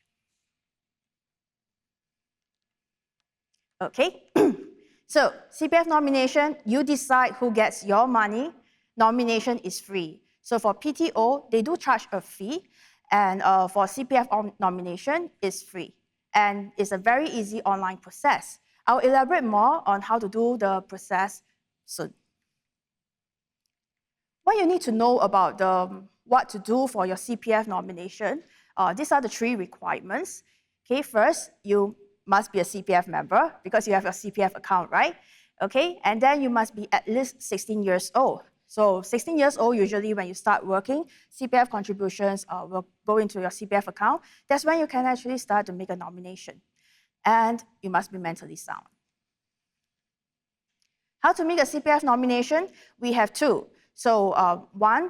Okay, so CPF nomination, you decide who gets your money. Nomination is free. So for PTO, they do charge a fee, and for CPF nomination, it's free. And it's a very easy online process. I'll elaborate more on how to do the process soon. What you need to know about what to do for your CPF nomination, these are the 3 requirements. Okay, first, you must be a CPF member because you have a CPF account, right? Okay, and then you must be at least 16 years old. So 16 years old, usually when you start working, CPF contributions will go into your CPF account. That's when you can actually start to make a nomination. And you must be mentally sound. How to make a CPF nomination? We have 2. So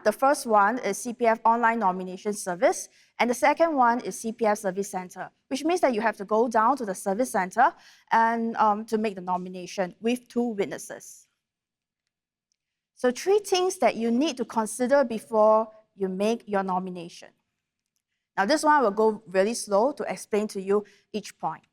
the first one is CPF online nomination service, and the second one is CPF service center, which means that you have to go down to the service center and to make the nomination with 2 witnesses. So 3 things that you need to consider before you make your nomination. Now this one will go really slow to explain to you each point.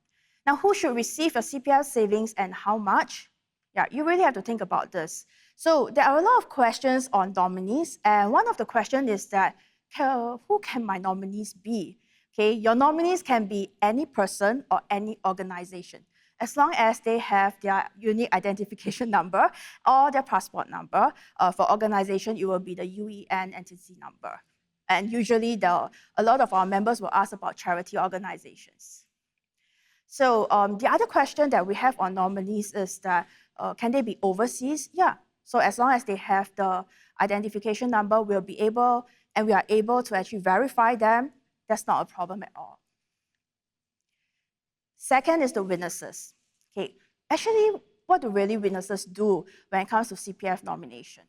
Now who should receive your CPF savings and how much? Yeah, you really have to think about this. So there are a lot of questions on nominees, and one of the questions is that, who can my nominees be? Okay, your nominees can be any person or any organization, as long as they have their unique identification number or their passport number. For organization, it will be the UEN entity number. And usually, a lot of our members will ask about charity organizations. So the other question that we have on nominees is that, can they be overseas? Yeah. So as long as they have the identification number, we are able to actually verify them. That's not a problem at all. Second is the witnesses. Okay. Actually, what do really witnesses do when it comes to CPF nomination?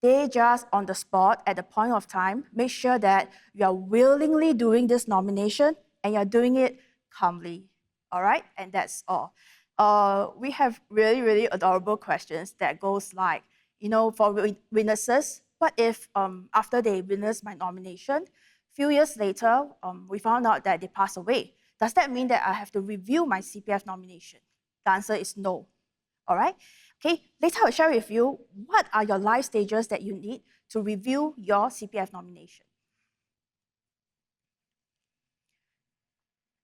They just on the spot, at the point of time, make sure that you are willingly doing this nomination and you're doing it calmly. All right, and that's all. We have really, really adorable questions that goes like, for witnesses, what if after they witness my nomination, a few years later, we found out that they passed away? Does that mean that I have to review my CPF nomination? The answer is no. All right? Okay, later I'll share with you what are your life stages that you need to review your CPF nomination.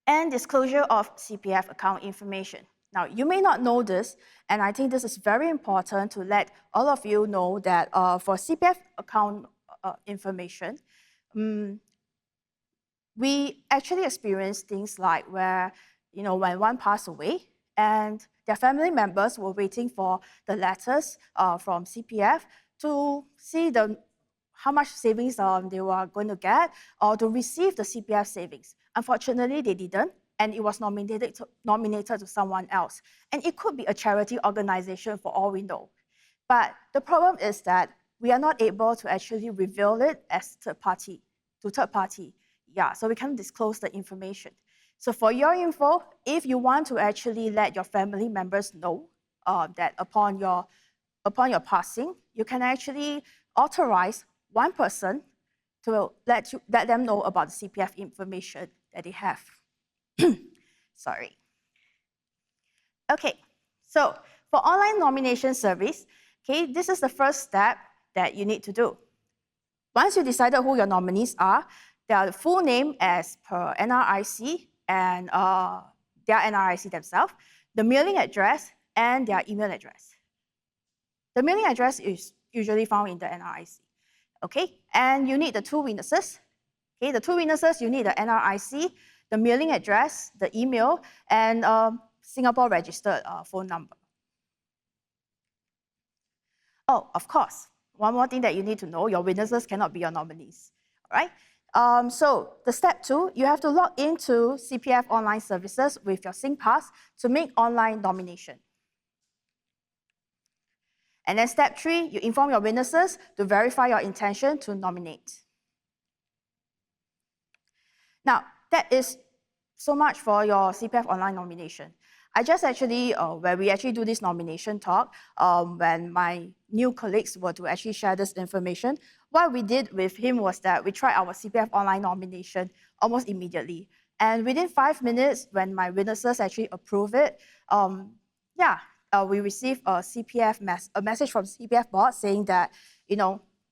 And disclosure of CPF account information. Now, you may not know this, and I think this is very important to let all of you know that for CPF account information, we actually experience things like where, when one passed away and their family members were waiting for the letters from CPF to see how much savings they were going to get or to receive the CPF savings. Unfortunately, they didn't, and it was nominated to someone else. And it could be a charity organization for all we know. But the problem is that we are not able to actually reveal it as third party. Yeah, so we can't disclose the information. So for your info, if you want to actually let your family members know that upon your passing, you can actually authorize one person to let them know about the CPF information that they have. Sorry. Okay, so for online nomination service, okay, this is the first step that you need to do. Once you decided who your nominees are, their full name as per NRIC and their NRIC themselves, the mailing address, and their email address. The mailing address is usually found in the NRIC. Okay, and you need the 2 witnesses. Okay, the 2 witnesses, you need the NRIC, the mailing address, the email, and Singapore registered phone number. Oh, of course, one more thing that you need to know, your witnesses cannot be your nominees, all right? So the step 2, you have to log into CPF online services with your SingPass to make online nomination. And then step 3, you inform your witnesses to verify your intention to nominate. Now, that is so much for your CPF online nomination. I just actually, where we actually do this nomination talk, when my new colleagues were to actually share this information, what we did with him was that we tried our CPF online nomination almost immediately. And within 5 minutes, when my witnesses actually approve it, we received a message from CPF board saying that,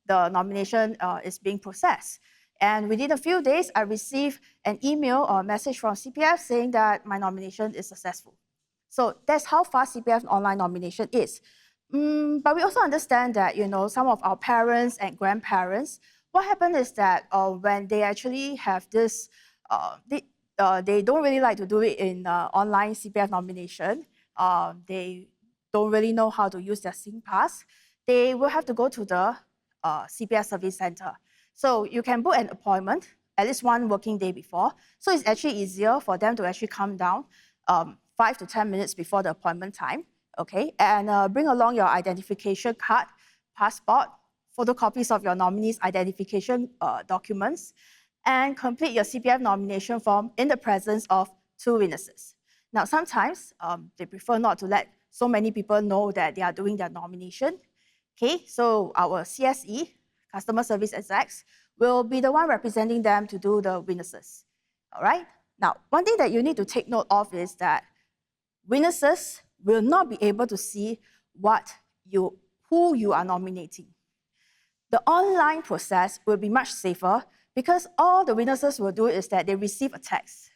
the nomination is being processed. And within a few days, I received an email or message from CPF saying that my nomination is successful. So that's how fast CPF online nomination is. But we also understand that, some of our parents and grandparents, what happened is that when they actually have this, they don't really like to do it in online CPF nomination. They don't really know how to use their SingPass. They will have to go to the CPF service center. So you can book an appointment at least 1 working day before. So it's actually easier for them to actually come down 5 to 10 minutes before the appointment time, okay? And bring along your identification card, passport, photocopies of your nominee's identification documents, and complete your CPF nomination form in the presence of 2 witnesses. Now, sometimes they prefer not to let so many people know that they are doing their nomination. Okay, so our CSE, Customer Service Execs, will be the one representing them to do the witnesses. All right? Now, one thing that you need to take note of is that witnesses will not be able to see who you are nominating. The online process will be much safer because all the witnesses will do is that they receive a text.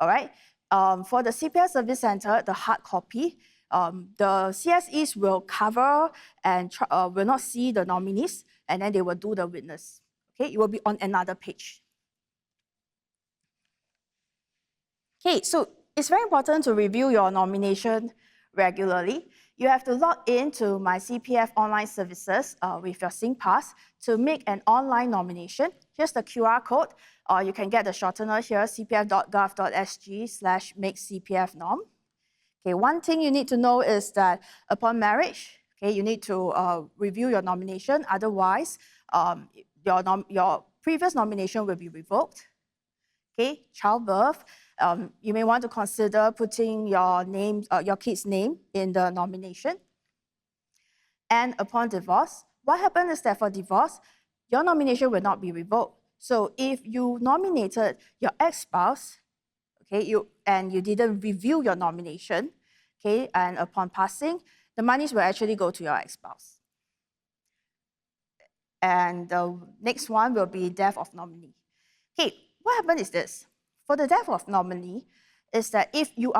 All right? For the CPF Service Center, the hard copy, the CSEs will cover and will not see the nominees, and then they will do the witness. Okay, it will be on another page. Okay, so it's very important to review your nomination regularly. You have to log into My CPF online services with your SingPass to make an online nomination. Here's the QR code, or you can get the shortener here, cpf.gov.sg/makecpfnorm. Okay, one thing you need to know is that upon marriage, okay, you need to review your nomination. Otherwise, your previous nomination will be revoked. Okay, childbirth, you may want to consider putting your name, your kid's name in the nomination. And upon divorce, what happens is that for divorce, your nomination will not be revoked. So if you nominated your ex-spouse, okay, and you didn't review your nomination, okay, and upon passing, the monies will actually go to your ex-spouse. And the next one will be death of nominee. Okay, what happens is this. For the death of nominee, is that if you're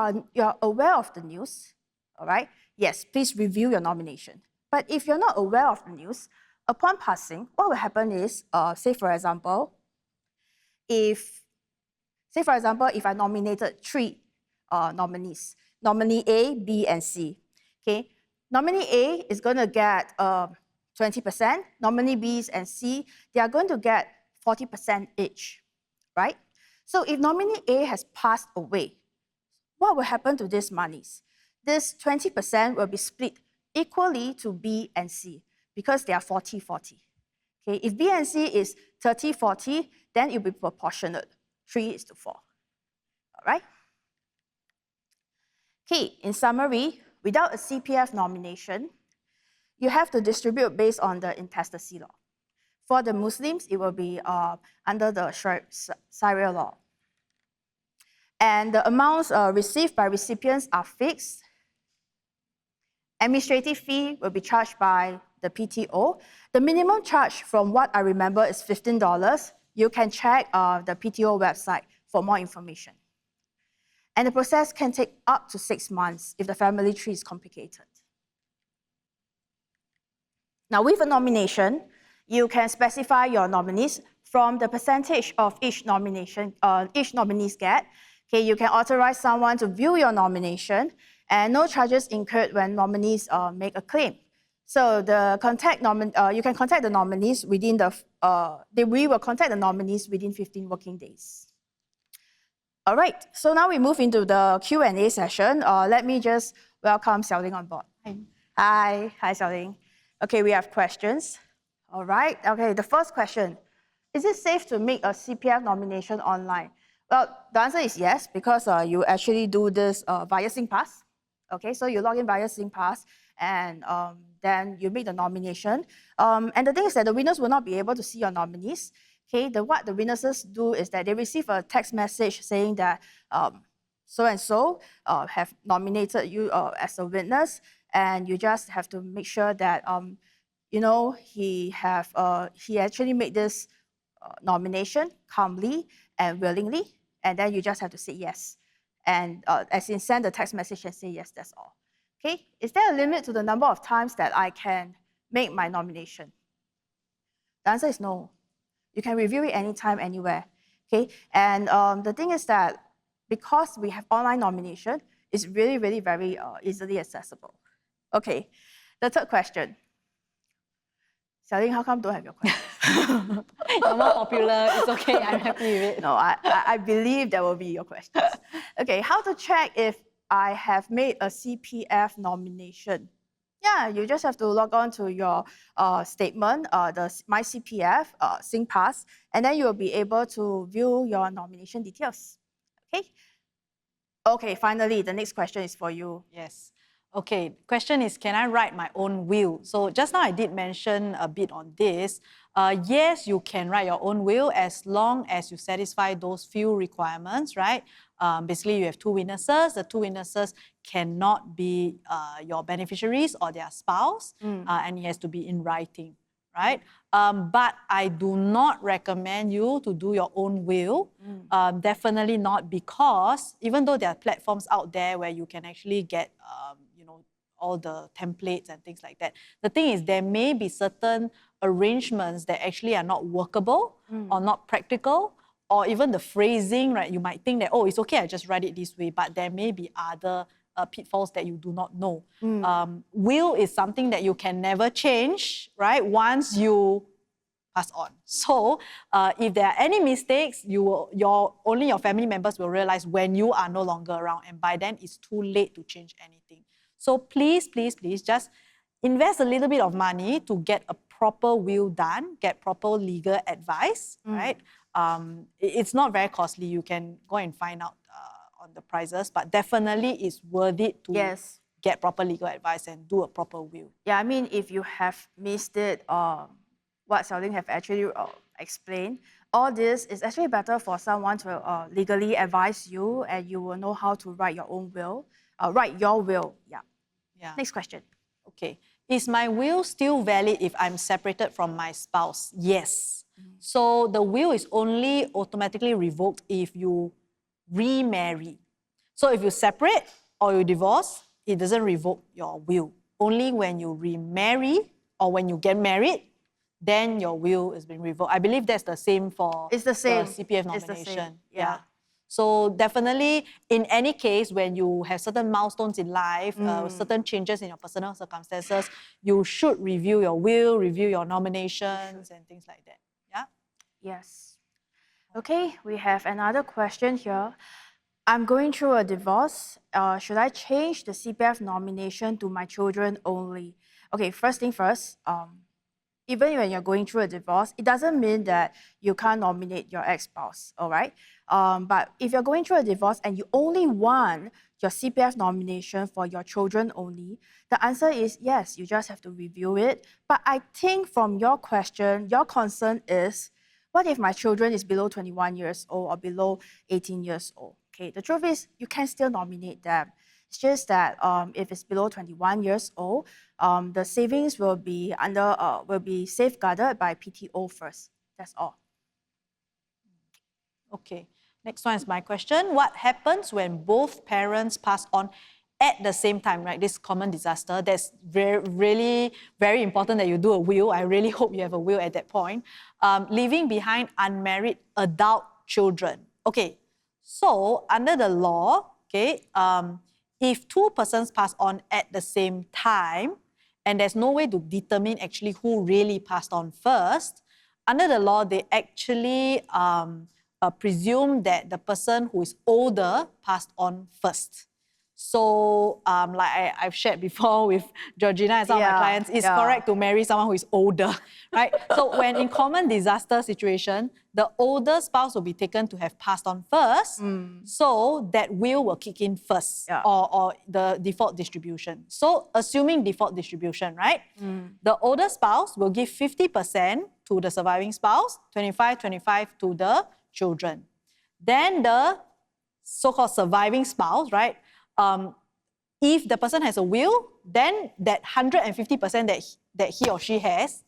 aware of the news, all right, yes, please review your nomination. But if you're not aware of the news, upon passing, what will happen is, say for example, if I nominated 3 nominees, nominee A, B, and C, okay? Nominee A is going to get 20%, nominee B and C, they are going to get 40% each, right? So if nominee A has passed away, what will happen to these monies? This 20% will be split equally to B and C because they are 40-40. Okay, if B and C is 30-40, then it will be proportionate, 3:4. All right? Okay, in summary, without a CPF nomination, you have to distribute based on the intestacy law. For the Muslims, it will be under the Sharia law. And the amounts received by recipients are fixed. Administrative fee will be charged by the PTO. The minimum charge, from what I remember, is $15. You can check the PTO website for more information. And the process can take up to 6 months if the family tree is complicated. Now, with a nomination, you can specify your nominees from the percentage of each nominees get. Okay, you can authorize someone to view your nomination, and no charges incurred when nominees make a claim. So you can contact the nominees within we will contact the nominees within 15 working days. All right, so now we move into the Q&A session. Let me just welcome Seow Ling on board. Hi, Seow Ling. Okay, we have questions. All right, okay, the first question. Is it safe to make a CPF nomination online? Well, the answer is yes, because you actually do this via SingPass. Okay, so you log in via SingPass, and then you make the nomination. And the thing is that the winners will not be able to see your nominees. Okay, what the witnesses do is that they receive a text message saying that so-and-so have nominated you as a witness, and you just have to make sure that he actually made this nomination calmly and willingly, and then you just have to say yes. And as in send the text message and say yes, that's all. Okay, is there a limit to the number of times that I can make my nomination? The answer is no. You can review it anytime, anywhere. Okay, and the thing is that because we have online nomination, it's really, really very easily accessible. Okay, the third question. Seow Ling, how come don't have your question? You're more popular. It's okay. I'm happy with it. No, I believe that will be your questions. Okay, how to check if I have made a CPF nomination? Yeah, you just have to log on to your statement, My CPF, SingPass, and then you will be able to view your nomination details. Okay. Okay, finally, the next question is for you. Yes. Okay, question is, can I write my own will? So just now I did mention a bit on this. Yes, you can write your own will as long as you satisfy those few requirements, right? Basically, you have two witnesses. The two witnesses cannot be your beneficiaries or their spouse, and it has to be in writing, right? But I do not recommend you to do your own will. Definitely not, because even though there are platforms out there where you can actually get, all the templates and things like that, the thing is there may be certain arrangements that actually are not workable or not practical, or even the phrasing, right? You might think that, oh, it's okay, I just write it this way, but there may be other pitfalls that you do not know. Will is something that you can never change, right? Once you pass on. So if there are any mistakes, only your family members will realize when you are no longer around, and by then it's too late to change anything. So please, please, please just invest a little bit of money to get a proper will done, get proper legal advice, right? It's not very costly. You can go and find out on the prices, but definitely it's worth it to get proper legal advice and do a proper will. Yeah, I mean, if you have missed it, what Seow Ling have actually explained, all this is actually better for someone to legally advise you, and you will know how to write your own will, write your will. Yeah. Next question. Okay. Is my will still valid if I'm separated from my spouse? Yes. So the will is only automatically revoked if you remarry. So if you separate or you divorce, it doesn't revoke your will. Only when you remarry or when you get married, then your will is being revoked. I believe that's the same for the CPF nomination. It's the same. Yeah. So definitely, in any case, when you have certain milestones in life, certain changes in your personal circumstances, you should review your will, review your nominations and things like that. Yeah? Yes. Okay, we have another question here. I'm going through a divorce. Should I change the CPF nomination to my children only? Okay, first thing first, even when you're going through a divorce, it doesn't mean that you can't nominate your ex-spouse, all right? But if you're going through a divorce and you only want your CPF nomination for your children only, the answer is yes, you just have to review it. But I think from your question, your concern is, what if my children is below 21 years old or below 18 years old? Okay, the truth is you can still nominate them. It's just that if it's below 21 years old, the savings will be safeguarded by PTO first. That's all. Okay. Next one is my question. What happens when both parents pass on at the same time, right? This common disaster. That's really very important that you do a will. I really hope you have a will at that point. Leaving behind unmarried adult children. Okay. So under the law, okay, if two persons pass on at the same time, and there's no way to determine actually who really passed on first, under the law, they actually presume that the person who is older passed on first. So, like I've shared before with Georgina and some of my clients, it's correct to marry someone who is older, right? So when in common disaster situation, the older spouse will be taken to have passed on first, so that will kick in first, or the default distribution. So assuming default distribution, right? The older spouse will give 50% to the surviving spouse, 25 to the children. Then the so-called surviving spouse, right? If the person has a will, then that 150% that he or she has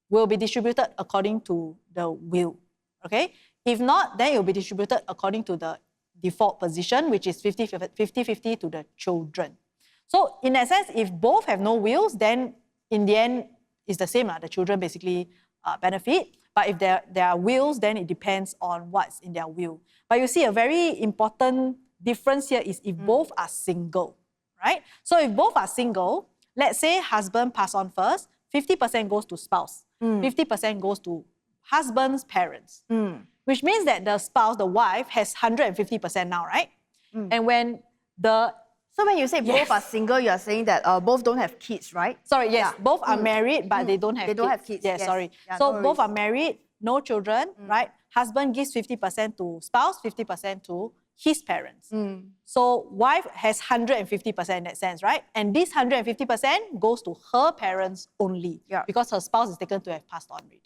will be distributed according to the will, okay? If not, then it will be distributed according to the default position, which is 50-50 to the children. So in that sense, if both have no wills, then in the end, it's the same. The children basically benefit. But if there are wills, then it depends on what's in their will. But you see, a very important difference here is if both are single, right? So if both are single, let's say husband pass on first, 50% goes to spouse, 50% goes to husband's parents, which means that the spouse, the wife, has 150% now, right? And when the... So when you say both are single, you are saying that both don't have kids, right? Sorry, yes, both are married, but they don't have kids. They don't have kids, yes. Sorry. Yeah, so no both worries. are married, no children, right? Husband gives 50% to spouse, 50% to his parents. So wife has 150% in that sense, right? And this 150% goes to her parents only, because her spouse is taken to have passed on already.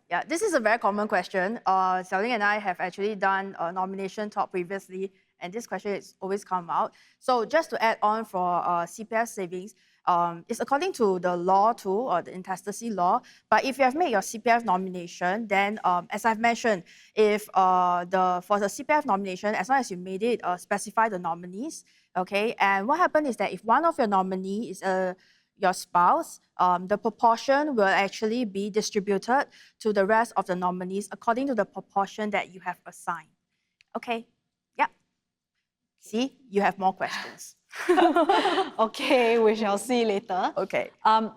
Yeah, this is a very common question. Seow Ling and I have actually done a nomination talk previously, and this question has always come out. So just to add on for CPF savings, it's according to the law too, or the intestacy law. But if you have made your CPF nomination, then as I've mentioned, if for the CPF nomination, as long as you made it, specify the nominees, okay? And what happens is that if one of your nominees is your spouse, the proportion will actually be distributed to the rest of the nominees according to the proportion that you have assigned. Okay, yeah. See, you have more questions. Okay, we shall see later. Okay.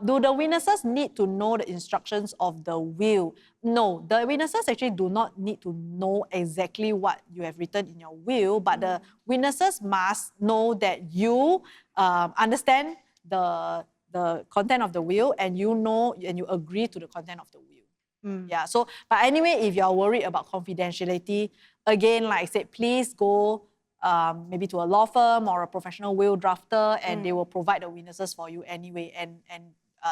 Do the witnesses need to know the instructions of the will? No, the witnesses actually do not need to know exactly what you have written in your will, but the witnesses must know that you understand the content of the will, and you know and you agree to the content of the will. Yeah. So, but anyway, if you're worried about confidentiality, again, like I said, please go maybe to a law firm or a professional will drafter, and they will provide the witnesses for you anyway, and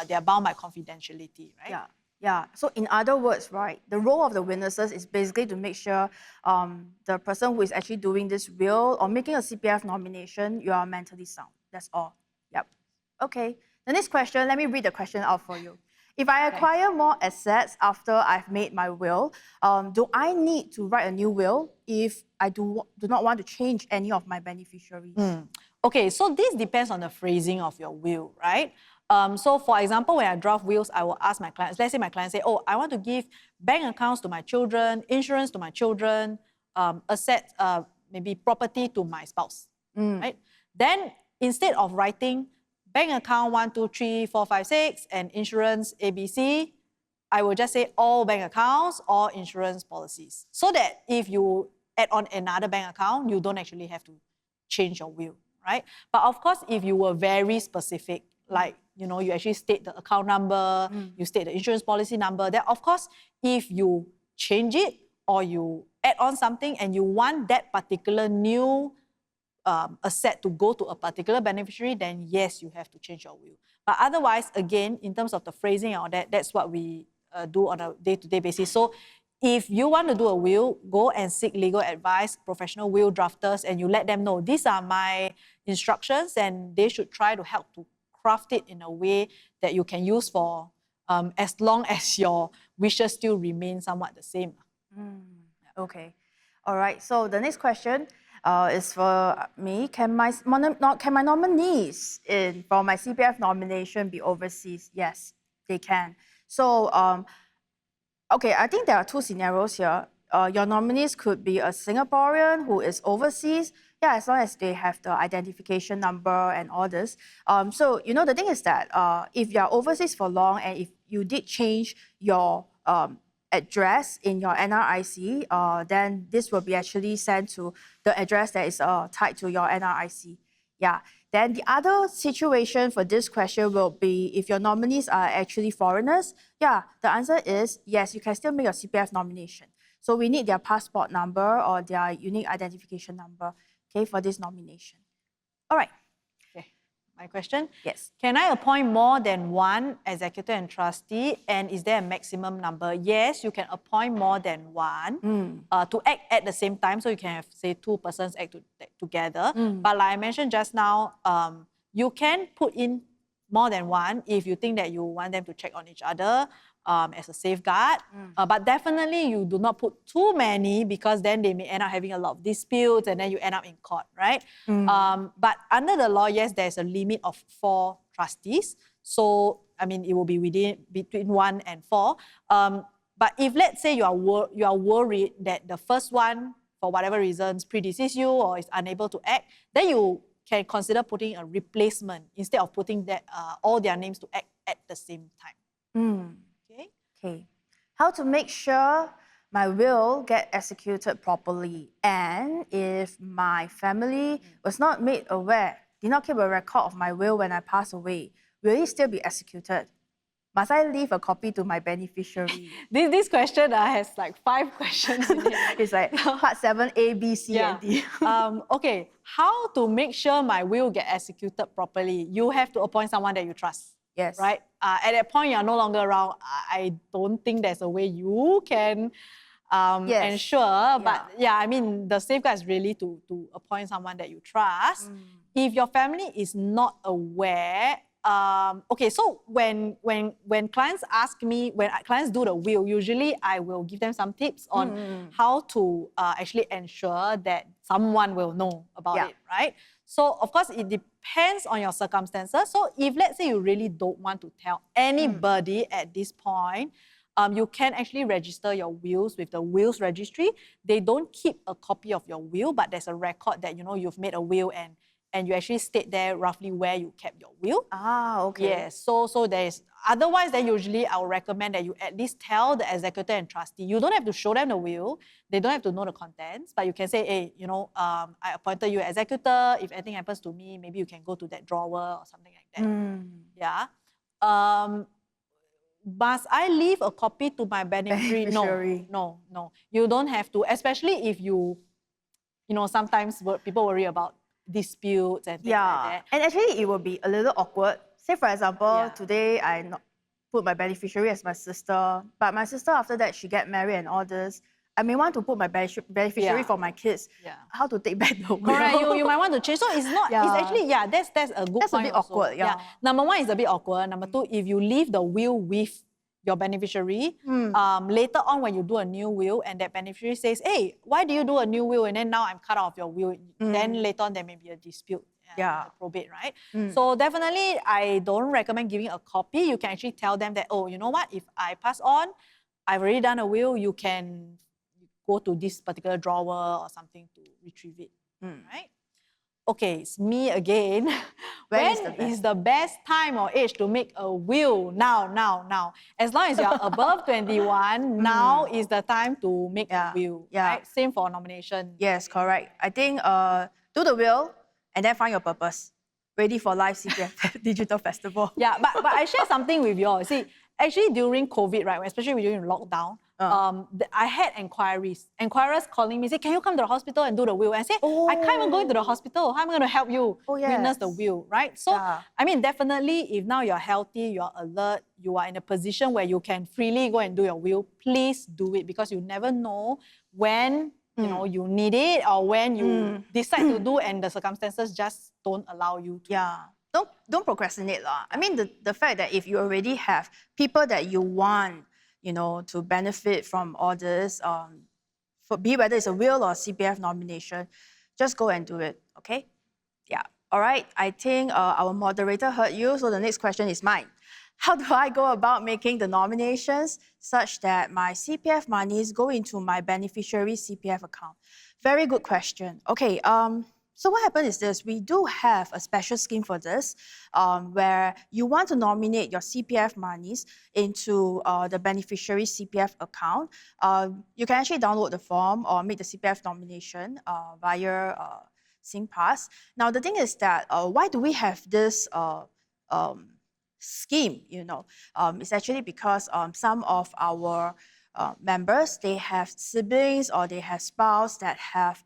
they are bound by confidentiality, right? Yeah. So in other words, right, the role of the witnesses is basically to make sure the person who is actually doing this will or making a CPF nomination, you are mentally sound. That's all. Yep. Okay. The next question, let me read the question out for you. If I acquire more assets after I've made my will, do I need to write a new will if I do not want to change any of my beneficiaries? Okay, so this depends on the phrasing of your will, right? So for example, when I draft wills, I will ask my clients, let's say my clients say, oh, I want to give bank accounts to my children, insurance to my children, assets, maybe property to my spouse, right? Then instead of writing bank account 1, 2, 3, 4, 5, 6, and insurance ABC, I will just say all bank accounts, all insurance policies. So that if you add on another bank account, you don't actually have to change your will, right? But of course, if you were very specific, like, you know, you actually state the account number, you state the insurance policy number, then of course, if you change it or you add on something and you want that particular new asset to go to a particular beneficiary, then yes, you have to change your will. But otherwise, again, in terms of the phrasing and all that, that's what we do on a day-to-day basis. So if you want to do a will, go and seek legal advice, professional will drafters, and you let them know, these are my instructions, and they should try to help to craft it in a way that you can use for as long as your wishes still remain somewhat the same. Okay. All right. So the next question is for me. Can my nominees for my CPF nomination be overseas? Yes, they can. So, okay, I think there are two scenarios here. Your nominees could be a Singaporean who is overseas, yeah, as long as they have the identification number and all this. So, you know, the thing is that if you're overseas for long and if you did change your address in your NRIC, then this will be actually sent to the address that is tied to your NRIC. Yeah. Then the other situation for this question will be if your nominees are actually foreigners. Yeah, the answer is yes, you can still make your CPF nomination. So we need their passport number or their unique identification number, okay, for this nomination. All right. Okay. My question? Yes. Can I appoint more than one executor and trustee? And is there a maximum number? Yes, you can appoint more than one to act at the same time. So you can have, say, two persons act together. But like I mentioned just now, you can put in more than one if you think that you want them to check on each other as a safeguard. But definitely you do not put too many because then they may end up having a lot of disputes and then you end up in court, right? But under the law, yes, there's a limit of 4 trustees. So, I mean, it will be between 1 and 4. But if let's say you are worried that the first one, for whatever reasons, predeceased you or is unable to act, then you can consider putting a replacement instead of putting all their names to act at the same time. Okay. How to make sure my will get executed properly, and if my family was not made aware, did not keep a record of my will when I pass away, will it still be executed? Must I leave a copy to my beneficiary? This question has like 5 questions in it. It's like part 7, A, B, C, and D. Okay, how to make sure my will get executed properly? You have to appoint someone that you trust. Yes. Right? At that point, you're no longer around. I don't think there's a way you can ensure. But yeah, I mean, the safeguard is really to appoint someone that you trust. If your family is not aware, okay, so when clients ask me, when clients do the will, usually I will give them some tips on how to actually ensure that someone will know about it, right? So, of course, it depends on your circumstances. So, if let's say you really don't want to tell anybody at this point, you can actually register your wills with the wills registry. They don't keep a copy of your will, but there's a record that, you know, you've made a will and you actually state there roughly where you kept your will. Ah, okay. Yes, so there's, otherwise then usually I would recommend that you at least tell the executor and trustee. You don't have to show them the will, they don't have to know the contents, but you can say, hey, you know, I appointed you executor, if anything happens to me, maybe you can go to that drawer or something like that. Yeah. Must I leave a copy to my beneficiary? No. You don't have to, especially if you know, sometimes people worry about disputes and things like that. And actually it will be a little awkward. Say for example, today I put my beneficiary as my sister, but my sister after that she get married and all this. I may want to put my beneficiary for my kids. How to take back the will? Correct. You might want to change. So it's not. It's actually that's a good point. That's a bit awkward. Yeah. Number 1 is a bit awkward. Number 2, if you leave the will with your beneficiary, later on when you do a new will and that beneficiary says, hey, why do you do a new will and then now I'm cut out of your will, then later on there may be a dispute. Probate, right? So definitely I don't recommend giving a copy. You can actually tell them that, oh, you know what, if I pass on, I've already done a will, you can go to this particular drawer or something to retrieve it, right? Okay, it's me again. When is the best time or age to make a will? Now. As long as you're above 21, now is the time to make a will. Right? Same for nomination. Yes, correct. I think do the will and then find your purpose. Ready for live CPF Digital Festival. Yeah, but I share something with you all. See, actually during COVID, right, especially during lockdown, I had inquirers calling me, say, can you come to the hospital and do the will? And I say, I can't even go into the hospital. How am I going to help you witness the will, right? So, I mean, definitely, if now you're healthy, you're alert, you are in a position where you can freely go and do your will, please do it, because you never know when you know you need it or when you decide to do and the circumstances just don't allow you to. Don't procrastinate. I mean, the fact that if you already have people that you want, you know, to benefit from all this, be whether it's a will or CPF nomination, just go and do it, okay? Yeah, all right. I think our moderator heard you, so the next question is mine. How do I go about making the nominations such that my CPF monies go into my beneficiary CPF account? Very good question. Okay, so what happens is this, we do have a special scheme for this, where you want to nominate your CPF monies into the beneficiary CPF account. You can actually download the form or make the CPF nomination via SingPass. Now, the thing is that why do we have this scheme? It's actually because some of our members, they have siblings or they have spouse that have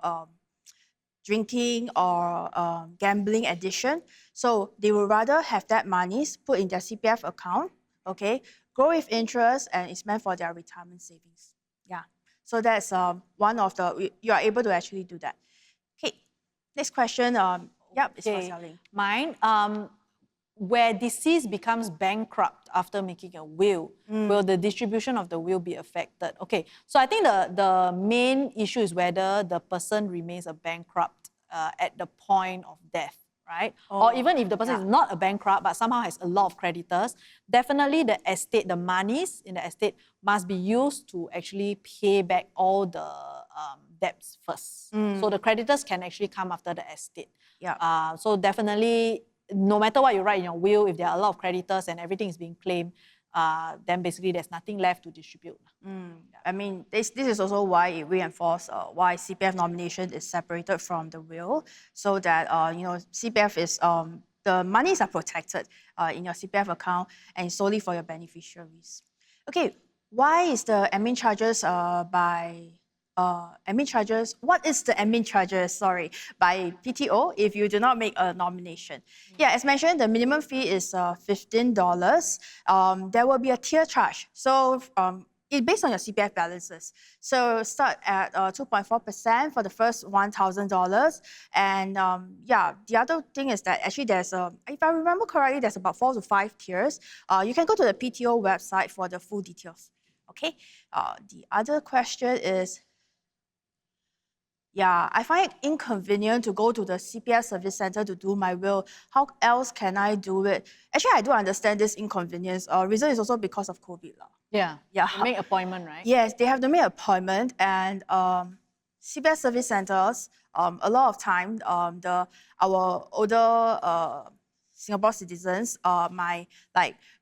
drinking or gambling addiction. So they would rather have that money put in their CPF account, okay, grow with interest, and it's meant for their retirement savings. Yeah. So that's one of the, you are able to actually do that. Okay, next question. Yep, it's for Seow Ling. Mine, where deceased becomes bankrupt after making a will, will the distribution of the will be affected? Okay, so I think the main issue is whether the person remains a bankrupt at the point of death, right? Or even if the person is not a bankrupt but somehow has a lot of creditors, definitely the estate, the monies in the estate must be used to actually pay back all the debts first. So the creditors can actually come after the estate. Yeah. So definitely, no matter what you write in your will, if there are a lot of creditors and everything is being claimed, then basically there's nothing left to distribute. I mean, this is also why it reinforces why CPF nomination is separated from the will, so that CPF is the monies are protected in your CPF account and solely for your beneficiaries. Okay, why is the admin charges what is the admin charges, by PTO if you do not make a nomination? Yeah, as mentioned, the minimum fee is $15. There will be a tier charge. So it's based on your CPF balances. So start at 2.4% for the first $1,000. And the other thing is that actually there's, if I remember correctly, there's about 4 to 5 tiers. You can go to the PTO website for the full details. Okay, the other question is, I find it inconvenient to go to the CPF service center to do my will. How else can I do it? Actually, I do understand this inconvenience. Reason is also because of COVID. Yeah. Yeah. You make appointment, right? Yes, they have to make appointment, and CPF service centers, a lot of time, our older Singapore citizens, my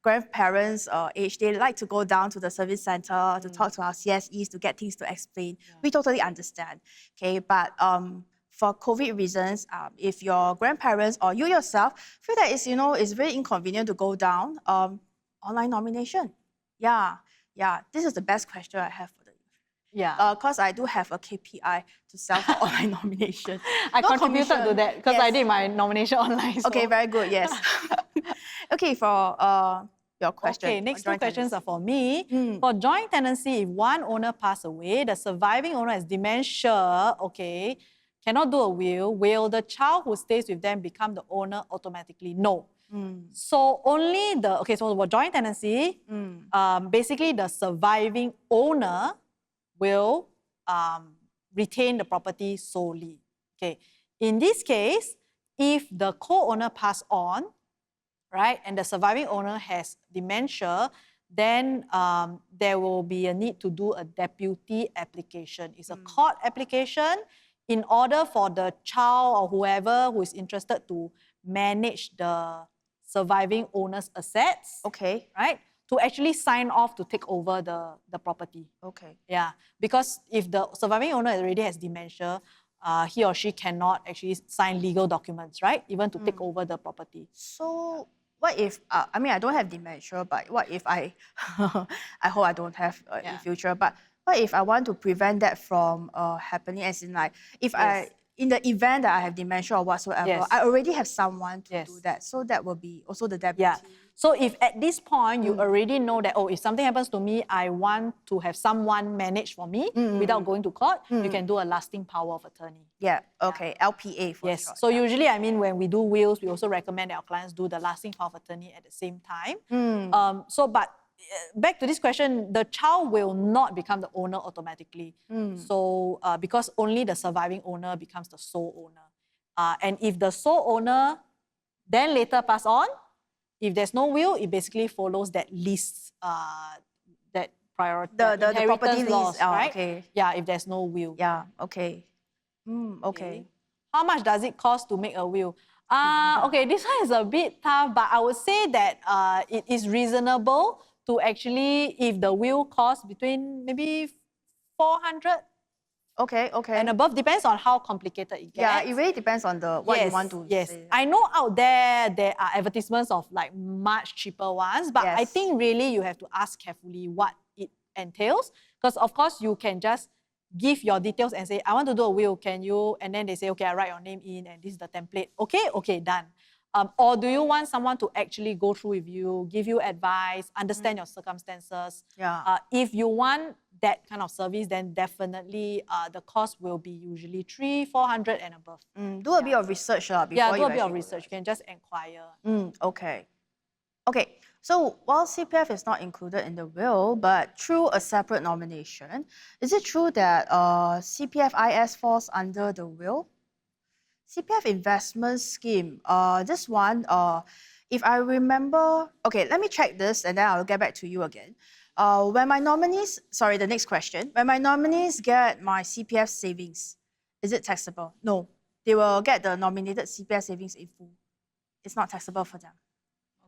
grandparents age, they like to go down to the service center to talk to our CSEs to get things to explain. We totally understand. Okay, but for COVID reasons, if your grandparents or you yourself feel that it's very inconvenient to go down, online nomination. Yeah, this is the best question I have for the because I do have a KPI to sell for online nomination. I contributed to that because I did my nomination online. So. Okay, very good, yes. Okay, for your question. Okay, next two questions are for me. For joint tenancy, if one owner passed away, the surviving owner has dementia, okay, cannot do a will the child who stays with them become the owner automatically? No. So only so for joint tenancy, basically the surviving owner will retain the property solely. Okay. In this case, if the co-owner passed on, right, and the surviving owner has dementia, then there will be a need to do a deputy application. It's a court application in order for the child or whoever who is interested to manage the surviving owner's assets. Okay. Right? To actually sign off to take over the property. Okay. Yeah. Because if the surviving owner already has dementia, he or she cannot actually sign legal documents, right? Even to take over the property. So what if, I mean, I don't have dementia, but what if I hope I don't have in future, but what if I want to prevent that from happening, as in if in the event that I have dementia or whatsoever, I already have someone to do that. So that will be also the deputy. Yeah. So if at this point you already know that, if something happens to me, I want to have someone manage for me without going to court, you can do a lasting power of attorney. Yeah, okay, LPA for short. So usually, I mean, when we do wills, we also recommend that our clients do the lasting power of attorney at the same time. But back to this question, the child will not become the owner automatically. So because only the surviving owner becomes the sole owner. And if the sole owner then later pass on, if there's no will, it basically follows that list, that priority, the property laws, list, right? Okay. Yeah, if there's no will. Yeah, okay. Okay. How much does it cost to make a will? Okay, this one is a bit tough, but I would say that it is reasonable to actually, if the will costs between maybe 400, Okay, okay. And above depends on how complicated it gets. Yeah, it really depends on the what you want to Yes. say. I know out there are advertisements of like much cheaper ones, but I Yes. think really you have to ask carefully what it entails. Because of course you can just give your details and say, I want to do a will, can you? And then they say, okay, I write your name in and this is the template. Okay, done. Or do you want someone to actually go through with you, give you advice, understand your circumstances? Yeah. If you want that kind of service, then definitely the cost will be usually 300-400 and above. Do a bit of research before Yeah, do you a bit of actually research. You can just inquire. Okay. Okay, so while CPF is not included in the will, but through a separate nomination, is it true that CPF IS falls under the will? CPF investment scheme, this one, if I remember, okay, let me check this and then I'll get back to you again. When my nominees, sorry, the next question, when my nominees get my CPF savings, is it taxable? No, they will get the nominated CPF savings in full. It's not taxable for them.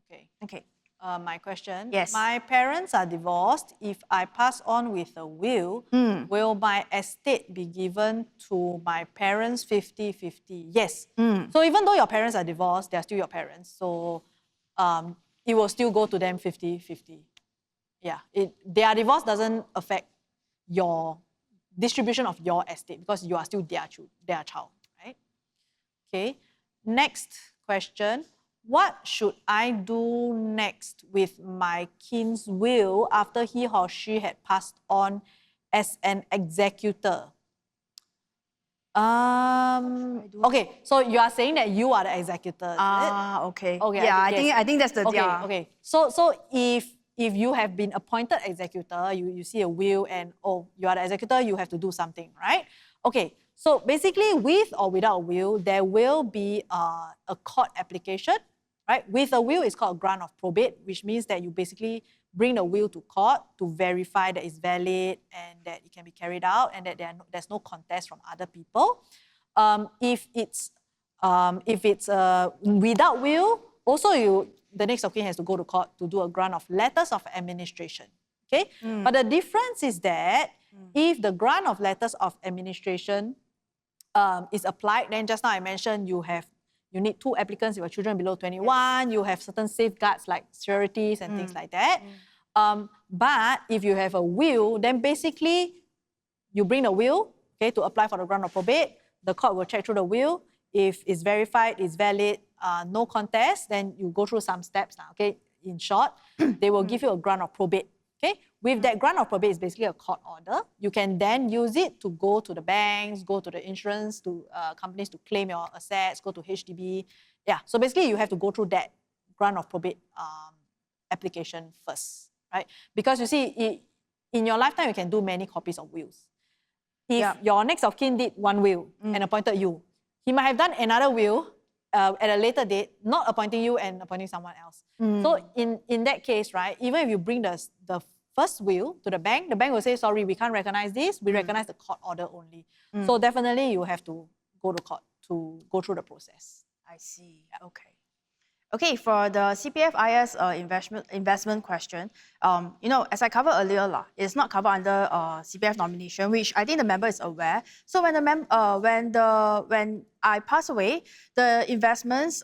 Okay. Okay. My question. Yes. My parents are divorced. If I pass on with a will, will my estate be given to my parents 50-50? Yes. So even though your parents are divorced, they are still your parents. So it will still go to them 50-50. Yeah. Their divorce doesn't affect your distribution of your estate because you are still their child, right? Okay. Next question. What should I do next with my kin's will after he or she had passed on as an executor? Okay, so you are saying that you are the executor, is it? Okay. Okay, Yeah, yes. I think that's the Okay. So if you have been appointed executor, you see a will and you are the executor, you have to do something, right? Okay. So basically, with or without a will, there will be a court application, right? With a will, it's called a grant of probate, which means that you basically bring the will to court to verify that it's valid and that it can be carried out and that there's no contest from other people. If it's without will, also the next of kin has to go to court to do a grant of letters of administration. Okay, but the difference is that if the grant of letters of administration is applied, then just now I mentioned you need 2 applicants if your children below 21, you have certain safeguards like sureties and things like that. But if you have a will, then basically you bring the will, okay, to apply for the grant of probate. The court will check through the will. If it's verified, it's valid, no contest, then you go through some steps now, okay? In short, they will give you a grant of probate, okay? With that grant of probate, it's basically a court order. You can then use it to go to the banks, go to the insurance companies to claim your assets, go to HDB. Yeah, so basically you have to go through that grant of probate application first, right? Because you see, in your lifetime, you can do many copies of wills. If your next of kin did one will and appointed you, he might have done another will at a later date, not appointing you and appointing someone else. So in that case, right, even if you bring the first will to the bank will say, sorry, we can't recognize this, we recognize the court order only. So definitely you have to go to court to go through the process. I see. Okay. Okay, for the CPF IS investment question, as I covered earlier, it's not covered under CPF nomination, which I think the member is aware. So when I pass away, the investments,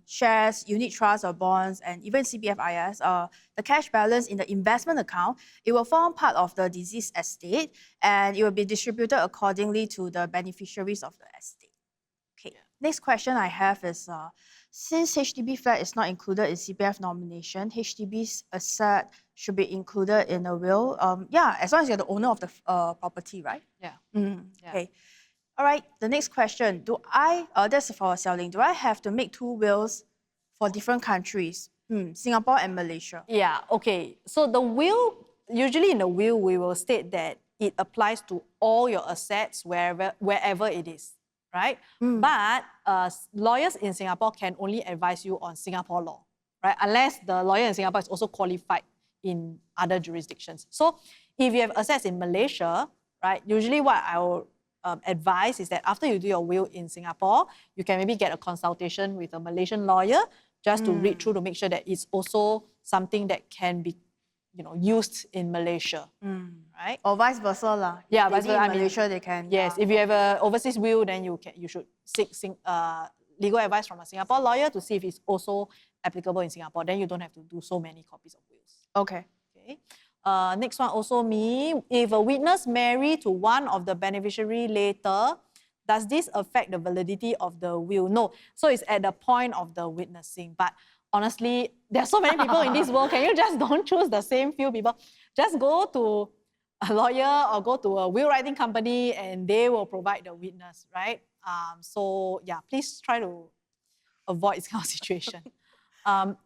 shares, unit trusts or bonds, and even CPF IS, the cash balance in the investment account, it will form part of the deceased estate, and it will be distributed accordingly to the beneficiaries of the estate. Okay. Next question I have is, since HDB flat is not included in CPF nomination, HDB's asset should be included in a will. As long as you're the owner of the property, right? Yeah. Okay. All right. The next question: that's for Seow Ling. Do I have to make 2 wills for different countries, Singapore and Malaysia? Yeah. Okay. So the will, usually in the will, we will state that it applies to all your assets wherever it is. Right? But lawyers in Singapore can only advise you on Singapore law, right? Unless the lawyer in Singapore is also qualified in other jurisdictions. So if you have assets in Malaysia, right, usually what I will advise is that after you do your will in Singapore, you can maybe get a consultation with a Malaysian lawyer just to read through to make sure that it's also something that can be used in Malaysia, right? Or vice versa lah. Yeah, If vice they did versa. in Malaysia, they can. Yes, Yeah. if you have an overseas will, then you should seek legal advice from a Singapore lawyer to see if it's also applicable in Singapore. Then you don't have to do so many copies of wills. Okay. Okay. Next one also if a witness marry to one of the beneficiary later, does this affect the validity of the will? No. So it's at the point of the witnessing. But honestly, there are so many people in this world. Can you just don't choose the same few people? Just go to a lawyer or go to a will writing company and they will provide the witness, right? So yeah, please try to avoid this kind of situation.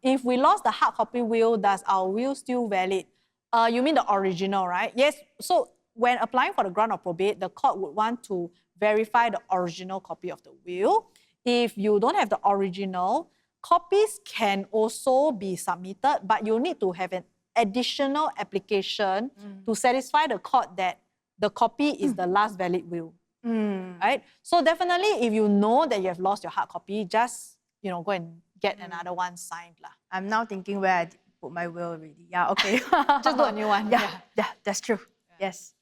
If we lost the hard copy will, does our will still valid? You mean the original, right? Yes. So when applying for the grant of probate, the court would want to verify the original copy of the will. If you don't have the original, copies can also be submitted, but you need to have an additional application to satisfy the court that the copy is the last valid will. Right? So definitely, if you know that you have lost your hard copy, just go and get another one signed lah. I'm now thinking where I put my will already. Yeah, okay. Just do a new one. Yeah, that's true. Yes.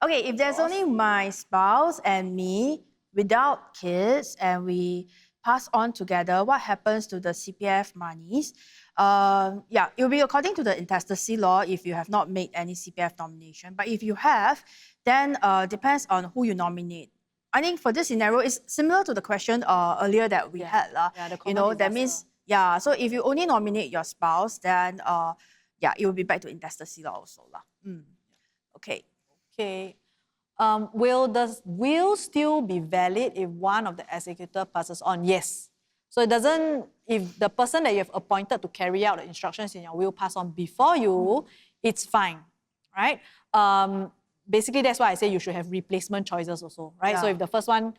Okay, if there's only my spouse and me without kids and we pass on together, what happens to the CPF monies? Yeah, it will be according to the intestacy law if you have not made any CPF nomination. But if you have, then depends on who you nominate. I think for this scenario, it's similar to the question earlier that we had. That means, so if you only nominate your spouse, then it will be back to intestacy law also. Okay. Okay. Will the will still be valid if one of the executor passes on? Yes. So it doesn't, if the person that you have appointed to carry out the instructions in your will pass on before you, it's fine, right? Basically, that's why I say you should have replacement choices also, right? So if the first one,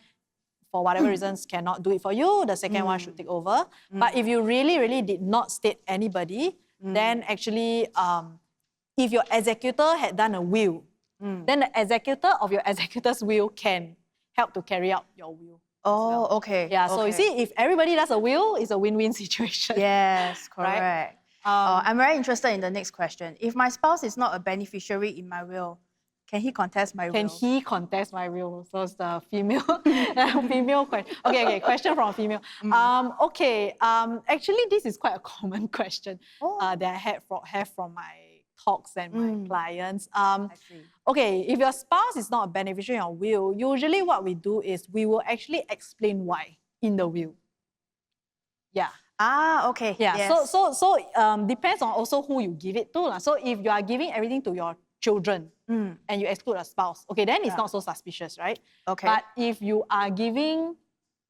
for whatever reasons, cannot do it for you, the second one should take over. But if you really, really did not state anybody, then actually, if your executor had done a will, then the executor of your executor's will can help to carry out your will. Oh, okay. Yeah, so you see, if everybody does a will, it's a win-win situation. Yes, correct. Right? I'm very interested in the next question. If my spouse is not a beneficiary in my will, can he contest my will? Can he contest my will? So it's the female question. Okay, question from a female. Actually, this is quite a common question that I have from my talks and my clients. I see. Okay, if your spouse is not a beneficiary in your will, usually what we do is we will actually explain why in the will. Yeah. Okay. Yeah. Yes. So depends on also who you give it to. So if you are giving everything to your children and you exclude a spouse, okay, then it's not so suspicious, right? Okay. But if you are giving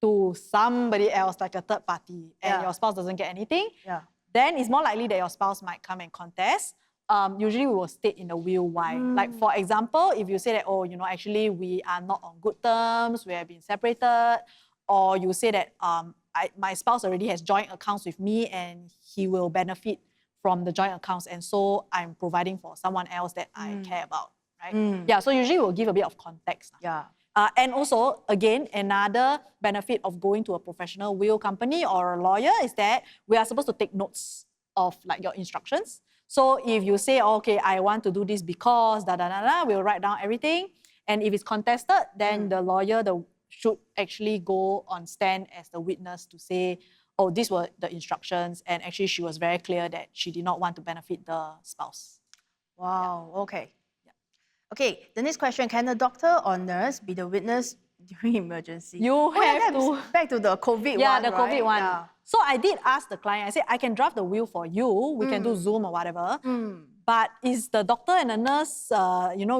to somebody else, like a third party, and your spouse doesn't get anything, then it's more likely that your spouse might come and contest. Usually we will state in the will why. Like for example, if you say that, actually we are not on good terms, we have been separated, or you say that my spouse already has joint accounts with me and he will benefit from the joint accounts, and so I'm providing for someone else that I care about, right? Yeah, so usually we'll give a bit of context. Yeah. And also, again, another benefit of going to a professional will company or a lawyer is that we are supposed to take notes of like your instructions. So if you say, okay, I want to do this because we'll write down everything. And if it's contested, then the lawyer should actually go on stand as the witness to say, oh, these were the instructions. And actually, she was very clear that she did not want to benefit the spouse. Wow, okay. Yeah. Okay, the next question, can a doctor or nurse be the witness during emergency? You have to. Back to the COVID one, Yeah, the COVID one. Yeah. So I did ask the client, I said, I can draft the will for you. We can do Zoom or whatever. But is the doctor and the nurse,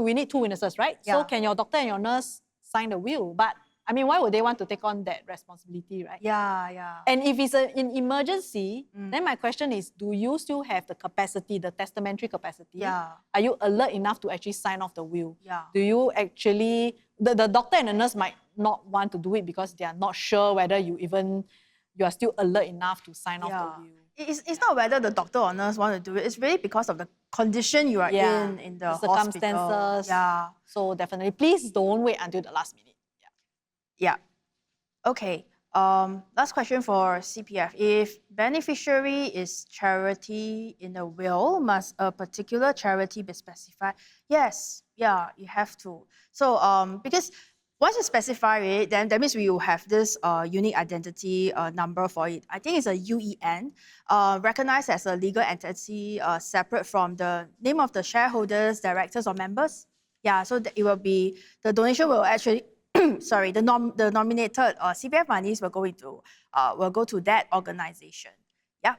we need two witnesses, right? Yeah. So can your doctor and your nurse sign the will? But I mean, why would they want to take on that responsibility, right? Yeah. And if it's an emergency, then my question is, do you still have the capacity, the testamentary capacity? Yeah. Are you alert enough to actually sign off the will? Yeah. Do you actually, the doctor and the nurse might not want to do it because they are not sure whether you are still alert enough to sign off the will. It's not whether the doctor or nurse want to do it. It's really because of the condition you are in the circumstances. Hospital. Yeah. So definitely, please don't wait until the last minute. Yeah. Okay. Last question for CPF. If beneficiary is charity in a will, must a particular charity be specified? Yes, yeah, you have to. So because once you specify it, then that means we will have this unique identity number for it. I think it's a UEN, recognized as a legal entity separate from the name of the shareholders, directors, or members. Yeah, so it will be, the donation will actually, sorry, the nominated CPF monies will go to that organization. Yeah.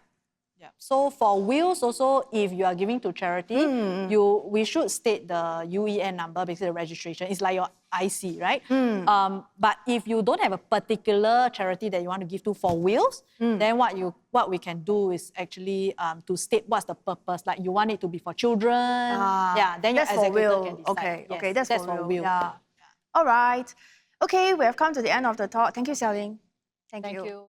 Yeah. So for wills also, if you are giving to charity, we should state the UEN number, basically the registration. It's like your IC, right? But if you don't have a particular charity that you want to give to for wills, then what we can do is actually to state what's the purpose. Like you want it to be for children. Yeah, then your That's for executor will. can decide. Okay, Yes, okay, that's for will. Yeah. Yeah. All right. Okay, we have come to the end of the talk. Thank you, Seow Ling. Thank you. Thank you.